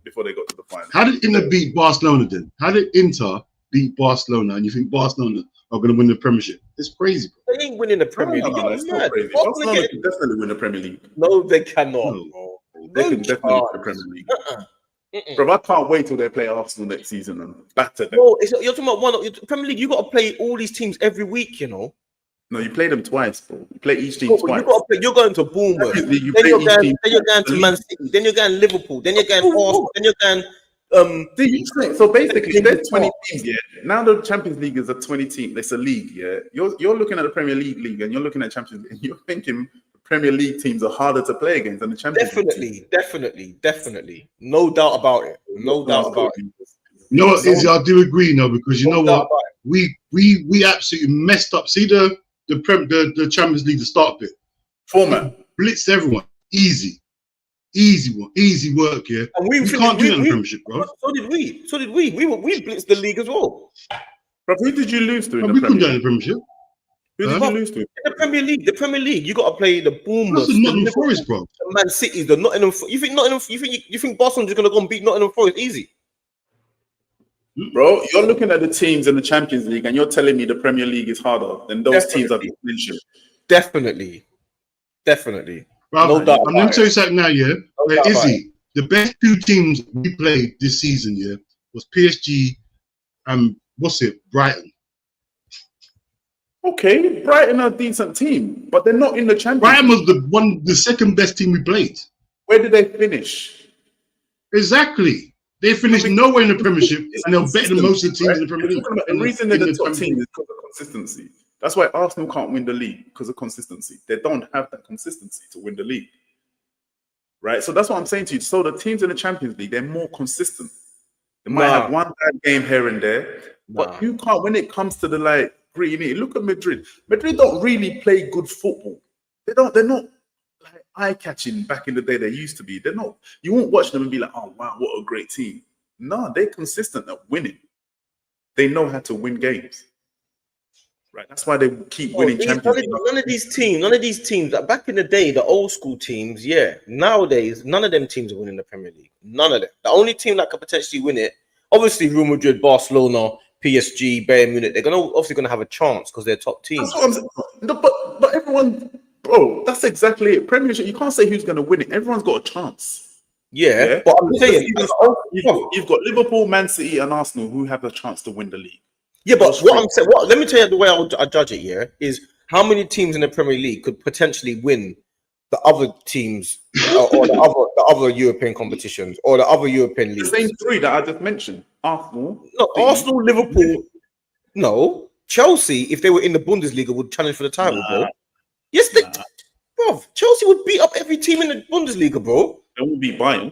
before they got to the final. How did Inter beat Barcelona then? How did Inter beat Barcelona and you think Barcelona are going to win the Premiership? It's crazy, bro. They ain't winning the Premier League. No, it's not crazy. Barcelona can definitely win the Premier League. No, they cannot, bro. They can definitely win the Premier League. Bro, I can't wait till they play Arsenal next season and batter them. Bro, you're talking about Premier League. You got to play all these teams every week, you know. No, you play them twice, bro. You play each team twice. You're going to Bournemouth. Then you're going to Man City. Then you're going Liverpool. Then you're going Arsenal. Then you're going. So basically, there's 20 teams. Yeah. Now the Champions League is a 20 team. It's a league. Yeah. You're looking at the Premier League, and you're looking at Champions League, and you're thinking the Premier League teams are harder to play against than the Champions League. Definitely. No doubt about it. No doubt about it. You know what, Izzy? I do agree, because you know what? We absolutely messed up. See the Champions League, the start bit format, blitzed everyone, easy work, yeah. And we can't do that in the Premiership, bro. So did we. We blitzed the league as well. But who did you lose to in the Premiership? Who did you lose to? In the Premier League, you got to play the Bournemouth, the Nottingham Forest, bro. The Man City, the Nottingham. You think Barcelona's going to go and beat Nottingham Forest easy? Bro, you're looking at the teams in the Champions League and you're telling me the Premier League is harder than those teams I've mentioned. Definitely. Bro, no doubt I'm going to tell you something now, yeah? Izzy, the best two teams we played this season, yeah, was PSG and, Brighton. Okay, Brighton are a decent team, but they're not in the Champions Brighton was the second best team we played. Where did they finish? Exactly. They finished nowhere in the Premiership, and they're better than most of the teams in the Premier League. The reason they're the top team is because of consistency. That's why Arsenal can't win the league, because of consistency. They don't have that consistency to win the league. Right? So that's what I'm saying to you. So the teams in the Champions League, they're more consistent. They might have one bad game here and there, but you can't, when it comes to the gritty, look at Madrid. Madrid don't really play good football. They're not eye-catching back in the day they used to be. They're not. You won't watch them and be like, oh wow, what a great team. No, they're consistent at winning. They know how to win games. Right. That's why they keep winning Champions League. None of these teams, back in the day, the old school teams, nowadays, none of them teams are winning the Premier League. None of them. The only team that could potentially win it, obviously Real Madrid, Barcelona, PSG, Bayern Munich, they're obviously going to have a chance because they're top teams. That's what I'm saying. No, but everyone, bro, that's exactly it. Premiership, you can't say who's going to win it. Everyone's got a chance. Yeah, but I'm saying you've got Liverpool, Man City, and Arsenal who have a chance to win the league. Yeah, but let me tell you the way I judge it here is how many teams in the Premier League could potentially win the other teams or the other European competitions or the other European leagues. The same three that I just mentioned. Arsenal, Liverpool. No, Chelsea, if they were in the Bundesliga, would challenge for the title, bro. Yes, bro. Chelsea would beat up every team in the Bundesliga, bro. They wouldn't beat Bayern.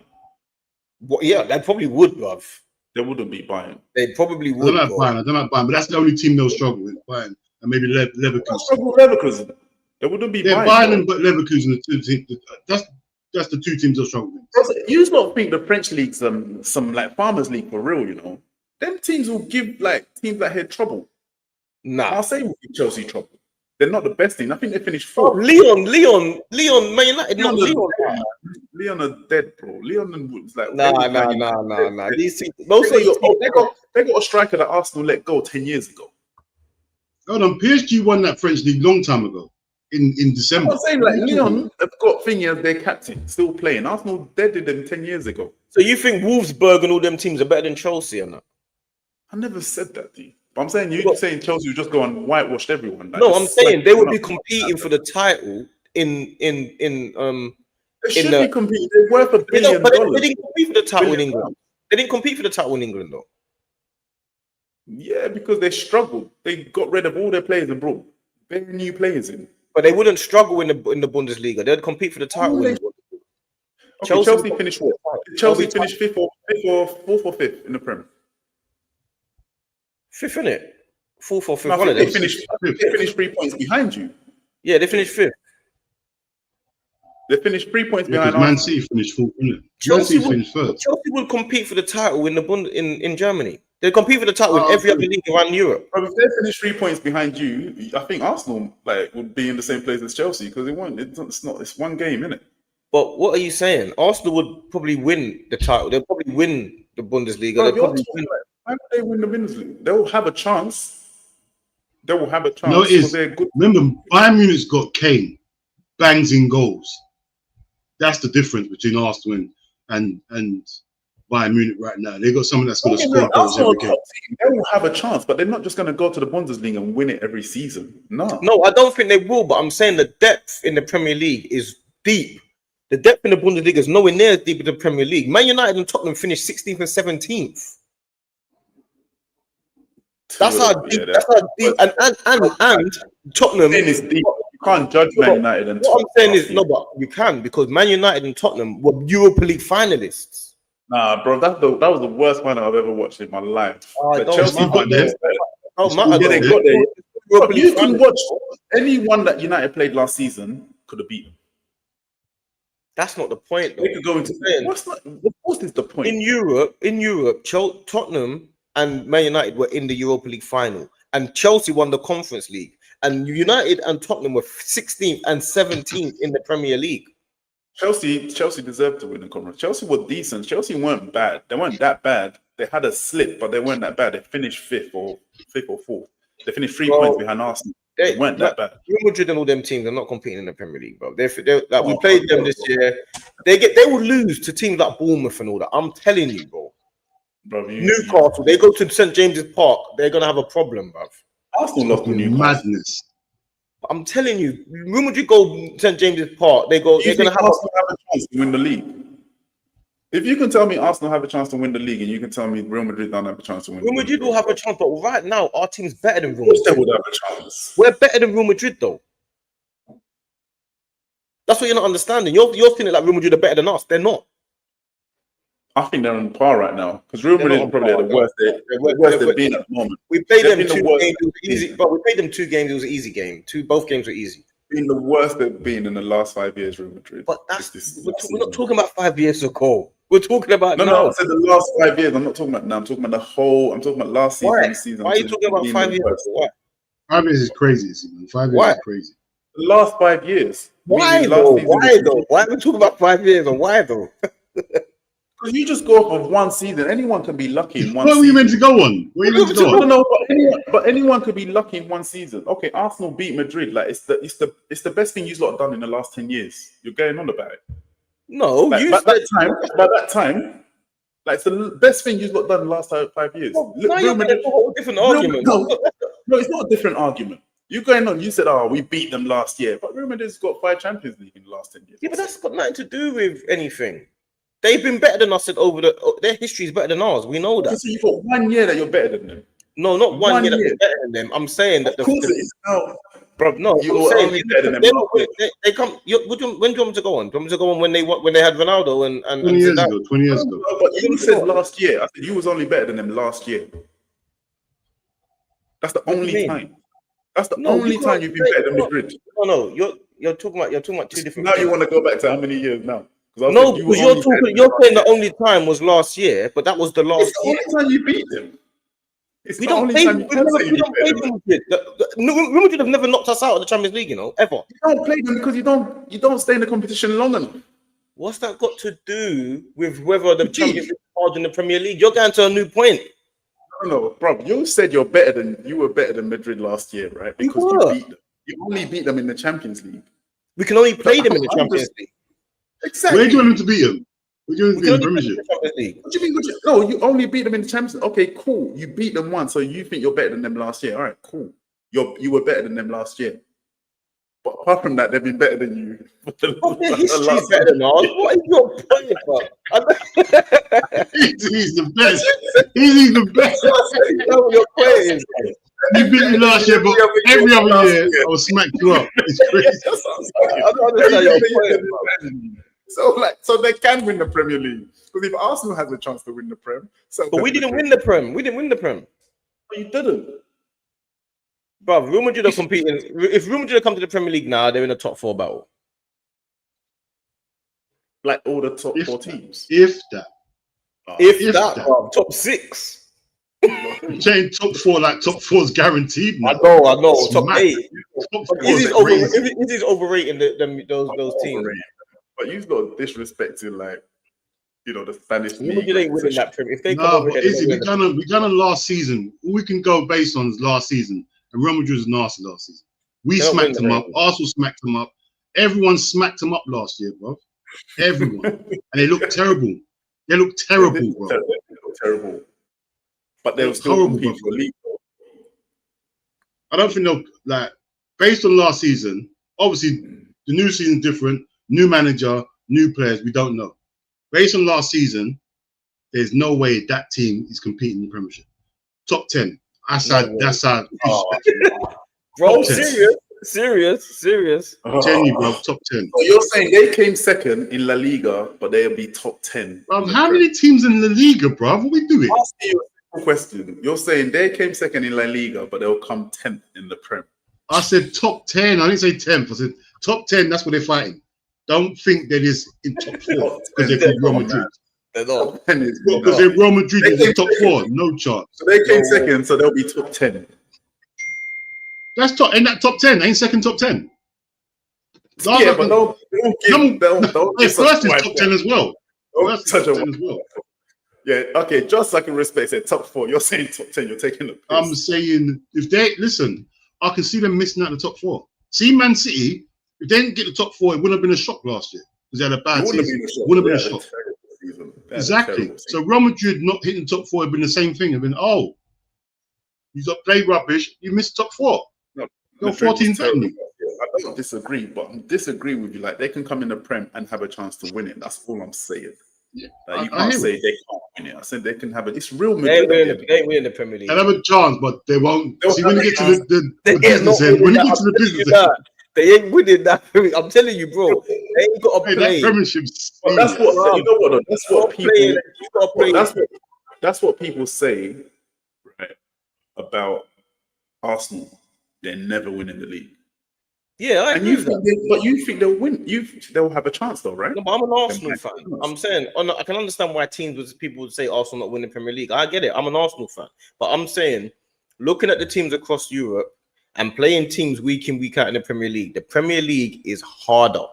Well, yeah, they probably would, bruv. They wouldn't beat Bayern. They probably would. I don't like Bayern, but that's the only team they'll struggle with. Bayern and maybe Leverkusen. Struggle with Leverkusen. They wouldn't be Bayern but Leverkusen. The two teams. That's the two teams they'll struggle with. You just don't think the French league's some farmers league for real, you know? Them teams will give teams that had trouble. Nah, I'll say we'll give Chelsea trouble. They're not the best team. I think they finished fourth. Leon, Man United, not Leon. Leon are dead, bro. Leon was like nah. These teams, they got a striker that Arsenal let go 10 years ago. Hold on, PSG won that French league long time ago in December. I'm saying Leon have got Thingy as their captain, still playing. Arsenal deaded them 10 years ago. So you think Wolfsburg and all them teams are better than Chelsea or not? I never said that, dude. But I'm saying you're saying Chelsea would just go and whitewashed everyone. No, I'm saying they would be competing for the title in They should be competing. They're worth $1 billion. But they didn't compete for the title in England. They didn't compete for the title in England, though. Yeah, because they struggled. They got rid of all their players and brought very new players in. But they wouldn't struggle in the Bundesliga. They'd compete for the title. Chelsea finished what? Chelsea finished fourth or fifth in the Prem. Fifth, innit? Fourth or fifth. No, they finished 3 points behind you. Yeah, they finished fifth. They finished 3 points behind. Man City finished fourth, innit? Chelsea finished first. Chelsea would compete for the title in in Germany. They compete for the title in every other league around Europe. But if they finish 3 points behind you, I think Arsenal would be in the same place as Chelsea because it won't. It's one game, innit? But what are you saying? Arsenal would probably win the title. They'll probably win the Bundesliga. They'll probably win. Why would they win the Bundesliga? They will have a chance. They will have a chance. No, it is. Remember, Bayern Munich's got Kane, bangs in goals. That's the difference between Arsenal and Bayern Munich right now. They got someone that's going to score goals every game. They will have a chance, but they're not just going to go to the Bundesliga and win it every season. No, I don't think they will. But I'm saying the depth in the Premier League is deep. The depth in the Bundesliga is nowhere near as deep as the Premier League. Man United and Tottenham finished 16th and 17th. That's how deep. That's how deep. And Tottenham is deep. You can't judge Man United and Tottenham. What I'm saying is no, but you can, because Man United and Tottenham were Europa League finalists. Nah, bro, that was the worst final I've ever watched in my life. Chelsea got there. You can watch anyone that United played last season could have beaten. That's not the point, though. They could go into what is the point? In Europe, Tottenham and Man United were in the Europa League final, and Chelsea won the Conference League, and United and Tottenham were 16th and 17th in the Premier League. Chelsea deserved to win the conference. Chelsea were decent. Chelsea weren't bad. They weren't that bad. They had a slip, but they weren't that bad. They finished fifth or fourth. They finished 3 points behind Arsenal. They weren't that bad. Real Madrid and all them teams are not competing in the Premier League, bro. We played them this year. They will lose to teams like Bournemouth and all that. I'm telling you, bro. Newcastle, they go to St James's Park, they're gonna have a problem, bro. Arsenal lost to Newcastle. Madness. I'm telling you, Real Madrid go St James's Park, they're gonna have a chance to win the league. If you can tell me Arsenal have a chance to win the league, and you can tell me Real Madrid don't have a chance to win, Real Madrid will have a chance, but right now our team's better than Real Madrid. They would have a chance. We're better than Real Madrid, though. That's what you're not understanding. You're feeling like Real Madrid are better than us. They're not. I think they're on par right now, because Real Madrid are probably the worst they've been at the moment. We played them 2 games. It was easy, but we played them 2 games. It was an easy game. Both games were easy. Been the worst they've been in the last 5 years, Real Madrid. But we're not talking about 5 years ago. We're talking about no. I said the last 5 years. I'm not talking about now. I'm talking about the whole. I'm talking about last season. Why are you talking about 5 years? Why? 5 years is crazy, Simon. 5 years is crazy. The last 5 years. Why though? Why are we talking about 5 years? And why though? Because you just go off of one season. Anyone can be lucky in one season. What were you meant to go on? No, but anyone could be lucky in one season. Okay, Arsenal beat Madrid. Like it's the best thing you've done in the last 10 years. You're going on about it. No, by that time, like it's the best thing you've done in the last 5 years. Now you're making a whole different argument. No, it's not a different argument. You're going on. You said, "Oh, we beat them last year," but Real Madrid's got 5 Champions League in the last 10 years. Yeah, but that's got nothing to do with anything. They've been better than us their history is better than ours. We know that. So you've got 1 year that you're better than them. No, not 1 year that we're better than them. I'm saying that of course it is. Bro, no, you're only better than them. They come. When do you want them to go on? Do you want them to go on when they had Ronaldo and 20 years ago? 20 years ago. No, but you said last year. I said you was only better than them last year. That's the only time. That's the only time you've been better than Madrid. No, you're talking about 2 different. Now you want to go back to how many years now? No, because you're saying the only time was last year, but that was the last year. It's the only time you beat them. We don't play them. Real Madrid have never knocked us out of the Champions League, ever. You don't play them because you don't stay in the competition long enough. What's that got to do with whether the Champions League is hard in the Premier League? You're going to a new point. No, bro. You said you were better than Madrid last year, right? Because you beat them. You only beat them in the Champions League. We can only play them in the Champions League. Exactly. Where do you want them to beat them? Where do you want them to beat the Premier League? What do you mean? No, you only beat them in the Champions League. Okay, cool. You beat them once, so you think you're better than them last year. All right, cool. You were better than them last year. But apart from that, they've been better than you. Their history is better than ours. What is your point about? He's the best. He's the best. Your point is. You beat me last year, but every other year I will smack you up. It's crazy. I don't understand your point. So they can win the Premier League. Because if Arsenal has a chance to win the Prem, but we didn't win the Prem. We didn't win the Prem. But you didn't. Bro, Real Madrid are competing. If Real Madrid come to the Premier League now, they're in a top 4 battle. Like all the top 4 teams. If that. If that, bro, top 6. Saying top 4, like top 4 is guaranteed. Man. I know. Top 8. Top Is overrating those teams? But you've got disrespecting, like, you know, the Spanish league. You ain't winning that Premier. If they come over but here, we done last season. All we can go based on is last season. And Real Madrid was nasty last season. We smacked them up. Arsenal smacked them up. Everyone smacked them up last year, bro. Everyone. And they looked terrible. They looked terrible, bro. They looked terrible. But they were still competing for the league. I don't think they'll, like, based on last season, obviously the new season's different, new manager, new players, we don't know. Based on last season, there's no way that team is competing in the Premiership. Top 10. That's how. Bro, serious. I'm telling you, bro, top 10. So you're saying they came second in La Liga, but they'll be top 10. How many teams in La Liga, bro? What are we doing? I'll ask you a question. You're saying they came second in La Liga, but they'll come 10th in the Prem. I said top 10. I didn't say 10th. I said top 10. That's what they're fighting. Don't think that is in top 4 because they're from Real Madrid. They're not. Because they're Real Madrid is in top 4. No chance. So they came second, so they'll be top 10. That's top. Ain't that top 10? Ain't second top 10? Yeah, but they'll first is top 10 as well. First is top 10 as well. Yeah, okay, just so I can respect it, top 4. You're saying top 10, you're taking the piss. I'm saying, if they, listen, I can see them missing out the top 4. See Man City, if they didn't get the top 4, it wouldn't have been a shock last year. Because they had a bad season. It wouldn't have been a shock. Exactly. So Real Madrid not hitting the top 4 would have been the same thing. It would have been, oh, you got played rubbish, you missed top 4. No, 14 technically. I don't disagree, but I disagree with you. Like, they can come in the Prem and have a chance to win it. That's all I'm saying. Yeah, like, you can't say they can't win it. I said they can have it. It's Real Madrid. They ain't winning the Premier League. They have a chance, but they won't. See, when you get to the business end, when you get to the business end, they ain't winning that. I'm telling you, bro. They ain't got to play. That Premiership. That's what you know. What? That's what people. That's what people say, right? About Arsenal. They're never winning the league. Yeah, I agree with that. But you think they'll win? They'll have a chance, though, right? No, but I'm an Arsenal fan. I'm saying, I can understand why people would say Arsenal not winning Premier League. I get it. I'm an Arsenal fan, but I'm saying, looking at the teams across Europe and playing teams week in, week out in the Premier League is harder.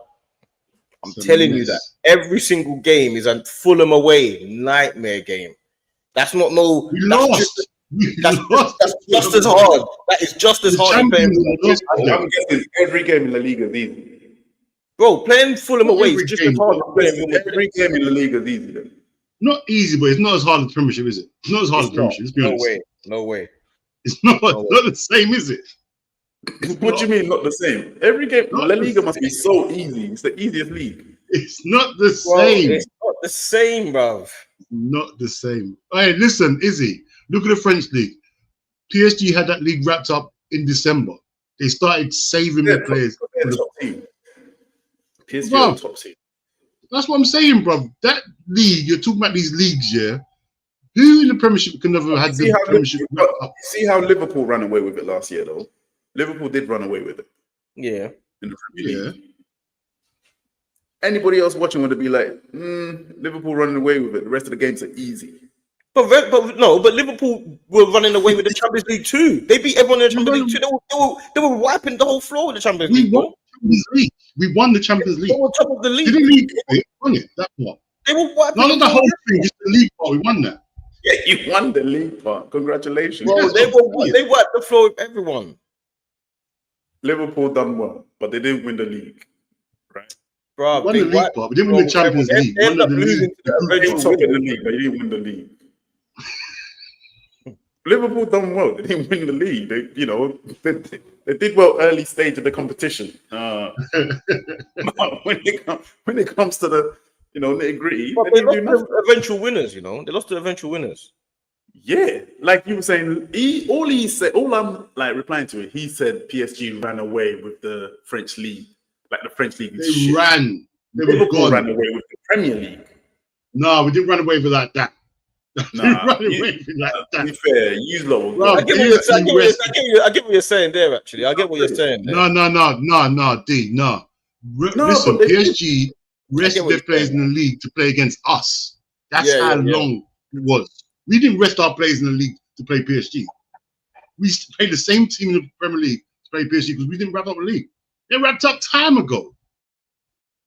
I'm telling you that every single game is a Fulham away nightmare game. That's not no. We lost. That's just as hard. That is just as hard. I'm guessing every game in La Liga is easy. Bro, playing Fulham away is just as hard. Every game in La Liga is easy. Then. Not easy, but it's not as hard as the Premiership, is it? It's not as hard as the Premiership. Let's be honest. No way. It's not the same, is it? What do you mean not the same? Every game, La Liga must be so easy. It's the easiest league. It's not the same. It's not the same, bruv. Not the same. Hey, listen, Izzy. Look at the French league. PSG had that league wrapped up in December. They started saving their players. Top team. PSG are the top team. That's what I'm saying, bro. That league, you're talking about these leagues, yeah? Who in the Premiership can never have the Premiership wrapped up? See how Liverpool ran away with it last year, though? Liverpool did run away with it. Yeah. In the Premier League. Anybody else watching would be like, Liverpool running away with it. The rest of the games are easy. But Liverpool were running away with the Champions League too. They beat everyone in the Champions League too. They were wiping the whole floor in the Champions League. We won the Champions League. They were top of the league. We won it. That part. They were wiping. Not the whole thing. Just the league part. We won that. Yeah, you won the league part. Congratulations. Bro, they wiped the floor with everyone. Liverpool done well, but they didn't win the league, right? Bro, we won the league part. We didn't win the Champions League. They ended up losing to the top of the league, but you didn't win the league. Liverpool done well. They didn't win the league. They did well early stage of the competition. when it comes to the nitty gritty, they lost to eventual winners. They lost to eventual winners. Yeah, like you were saying, all I'm like replying to it. He said PSG ran away with the French league, like the French league. Liverpool ran away with the Premier League. No, we didn't run away with like that. To be fair, you lot. I get what you're saying there. Actually, I get what you're saying. There. No, D, no. Listen, PSG rested their players in the league to play against us. That's how long it was. We didn't rest our players in the league to play PSG. We played the same team in the Premier League to play PSG because we didn't wrap up the league. They wrapped up time ago.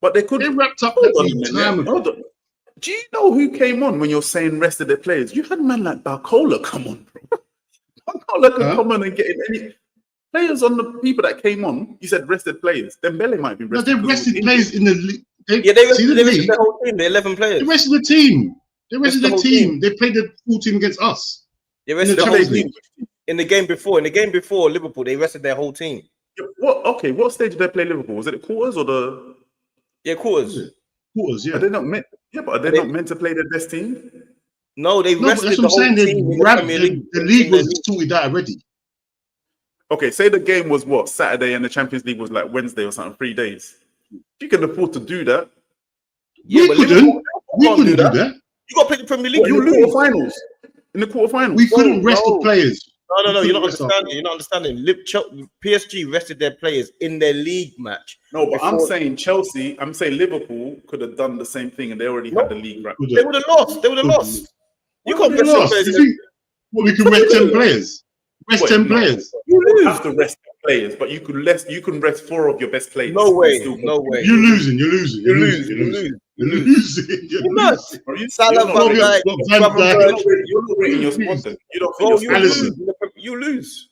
But they could. They wrapped up that league time ago. Do you know who came on when you're saying rest of the players? You had a man like Barcola come on, bro. Barcola could come on and get in any players on the people that came on. You said rested players. Dembele might be rested. No, they rested players in the league. They rested the whole team. The 11 players. They rested the team. They rested the team. They played the full team against us. They rested the whole team. In the game before Liverpool, they rested their whole team. Yeah, what stage did they play Liverpool? Was it the quarters or the? Yeah, quarters. Quarters, yeah. Are they not meant? Yeah, but are they not meant to play their best team? No, they rested that's the whole team. The league was sorted out already. Okay, say the game was what, Saturday, and the Champions League was like Wednesday or something, 3 days. You can afford to do that. Yeah, we couldn't. We couldn't do that. You got to play the Premier League. You lose finals. In the quarterfinals, we couldn't rest the players. No, you're not understanding. You're not understanding. PSG rested their players in their league match. No, but I'm saying Chelsea. I'm saying Liverpool could have done the same thing, and they already had the league right. They would have lost. You can't rest the players. We can rest 10 players. Rest 10 players. You don't have to rest players, but you can rest. You can rest 4 of your best players. No way. You're losing. You're losing. You're losing. Salah, you're not rating your squad. Then you don't think you lose.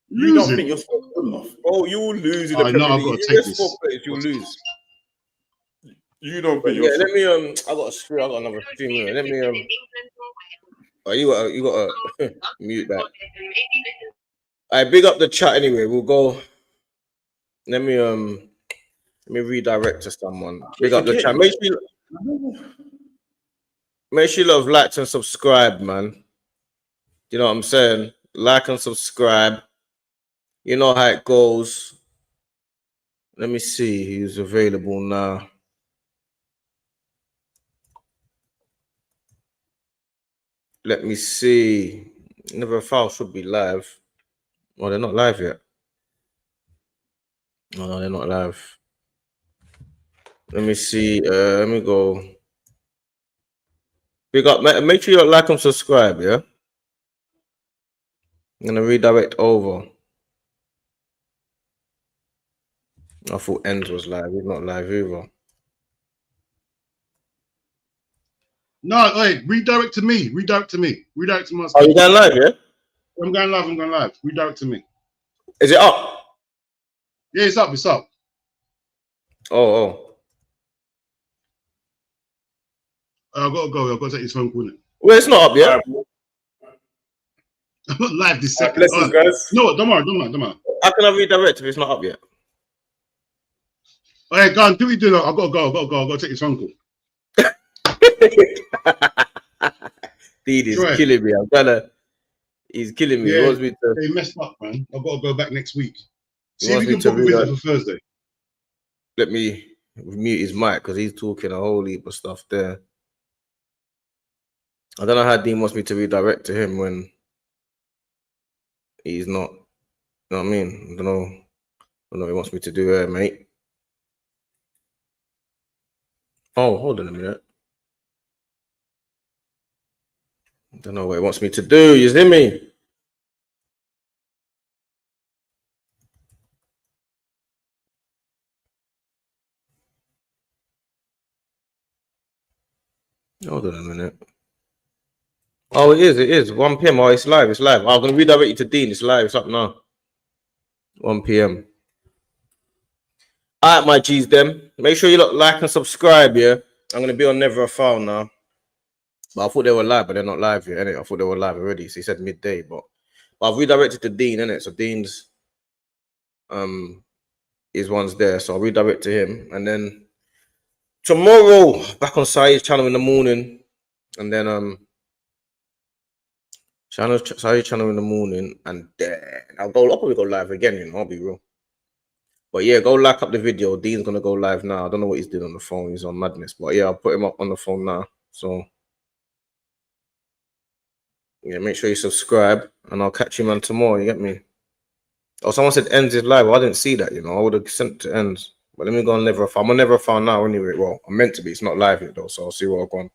You don't think your squad's good enough. Oh, you will lose in the Premier League. You lose. You don't think let me I got another 3 minutes. Let me oh, you got to mute that. I big up the chat anyway. We'll go. Let me redirect to someone. Big up the chat. Make sure you love, liked and subscribe, man. You know what I'm saying? Like and subscribe. You know how it goes. Let me see who's available now. Let me see. Never a Foul should be live. Oh, they're not live yet. Oh, no, they're not live. Let me see. Let me go. Make sure you like and subscribe, yeah? I'm gonna redirect over. I thought Ends was live. He's not live either. No, wait, redirect to me. Redirect to my screen. Are you going live, yeah? I'm going live. Redirect to me. Is it up? Yeah, it's up. Oh. I've got to go. I've got to take this phone call. Well, it's not up yet. I'm not live this second. Blessings, guys. No, don't worry. How can I redirect if it's not up yet? All right, go on. Do what you do. I've got to go. I've got to take this phone call. Dude, he's killing me. He's killing me. Yeah, he wants me to. They messed up, man. I've got to go back next week. See if we can book a visit for Thursday. Let me mute his mic because he's talking a whole heap of stuff there. I don't know how Dean wants me to redirect to him when he's not. You know what I mean? I don't know what he wants me to do there, mate. Oh, hold on a minute. I don't know what he wants me to do. You see me? Hold on a minute. Oh, it is. 1 p.m. Oh, it's live. I'm going to redirect you to Dean. It's live. It's up now. 1 p.m. All right, my G's, them. Make sure you like and subscribe, yeah? I'm going to be on Never a Foul now. But I thought they were live, but they're not live yet, innit? I thought they were live already. So he said midday, but I've redirected to Dean, innit? So Dean's his one's there. So I'll redirect to him. And then tomorrow, back on Saeed's channel in the morning. And then Saeed's channel in the morning. And then I'll probably go live again, you know, I'll be real. But yeah, go like up the video. Dean's gonna go live now. I don't know what he's doing on the phone. He's on madness. But yeah, I'll put him up on the phone now. So yeah, make sure you subscribe and I'll catch you, man, tomorrow. You get me? Oh, someone said Ends is live. Well, I didn't see that, you know. I would have sent to Ends. But let me go on Never a Foul. I'm on Never a Foul now anyway. Well, I'm meant to be. It's not live yet though, so I'll see what I've gone.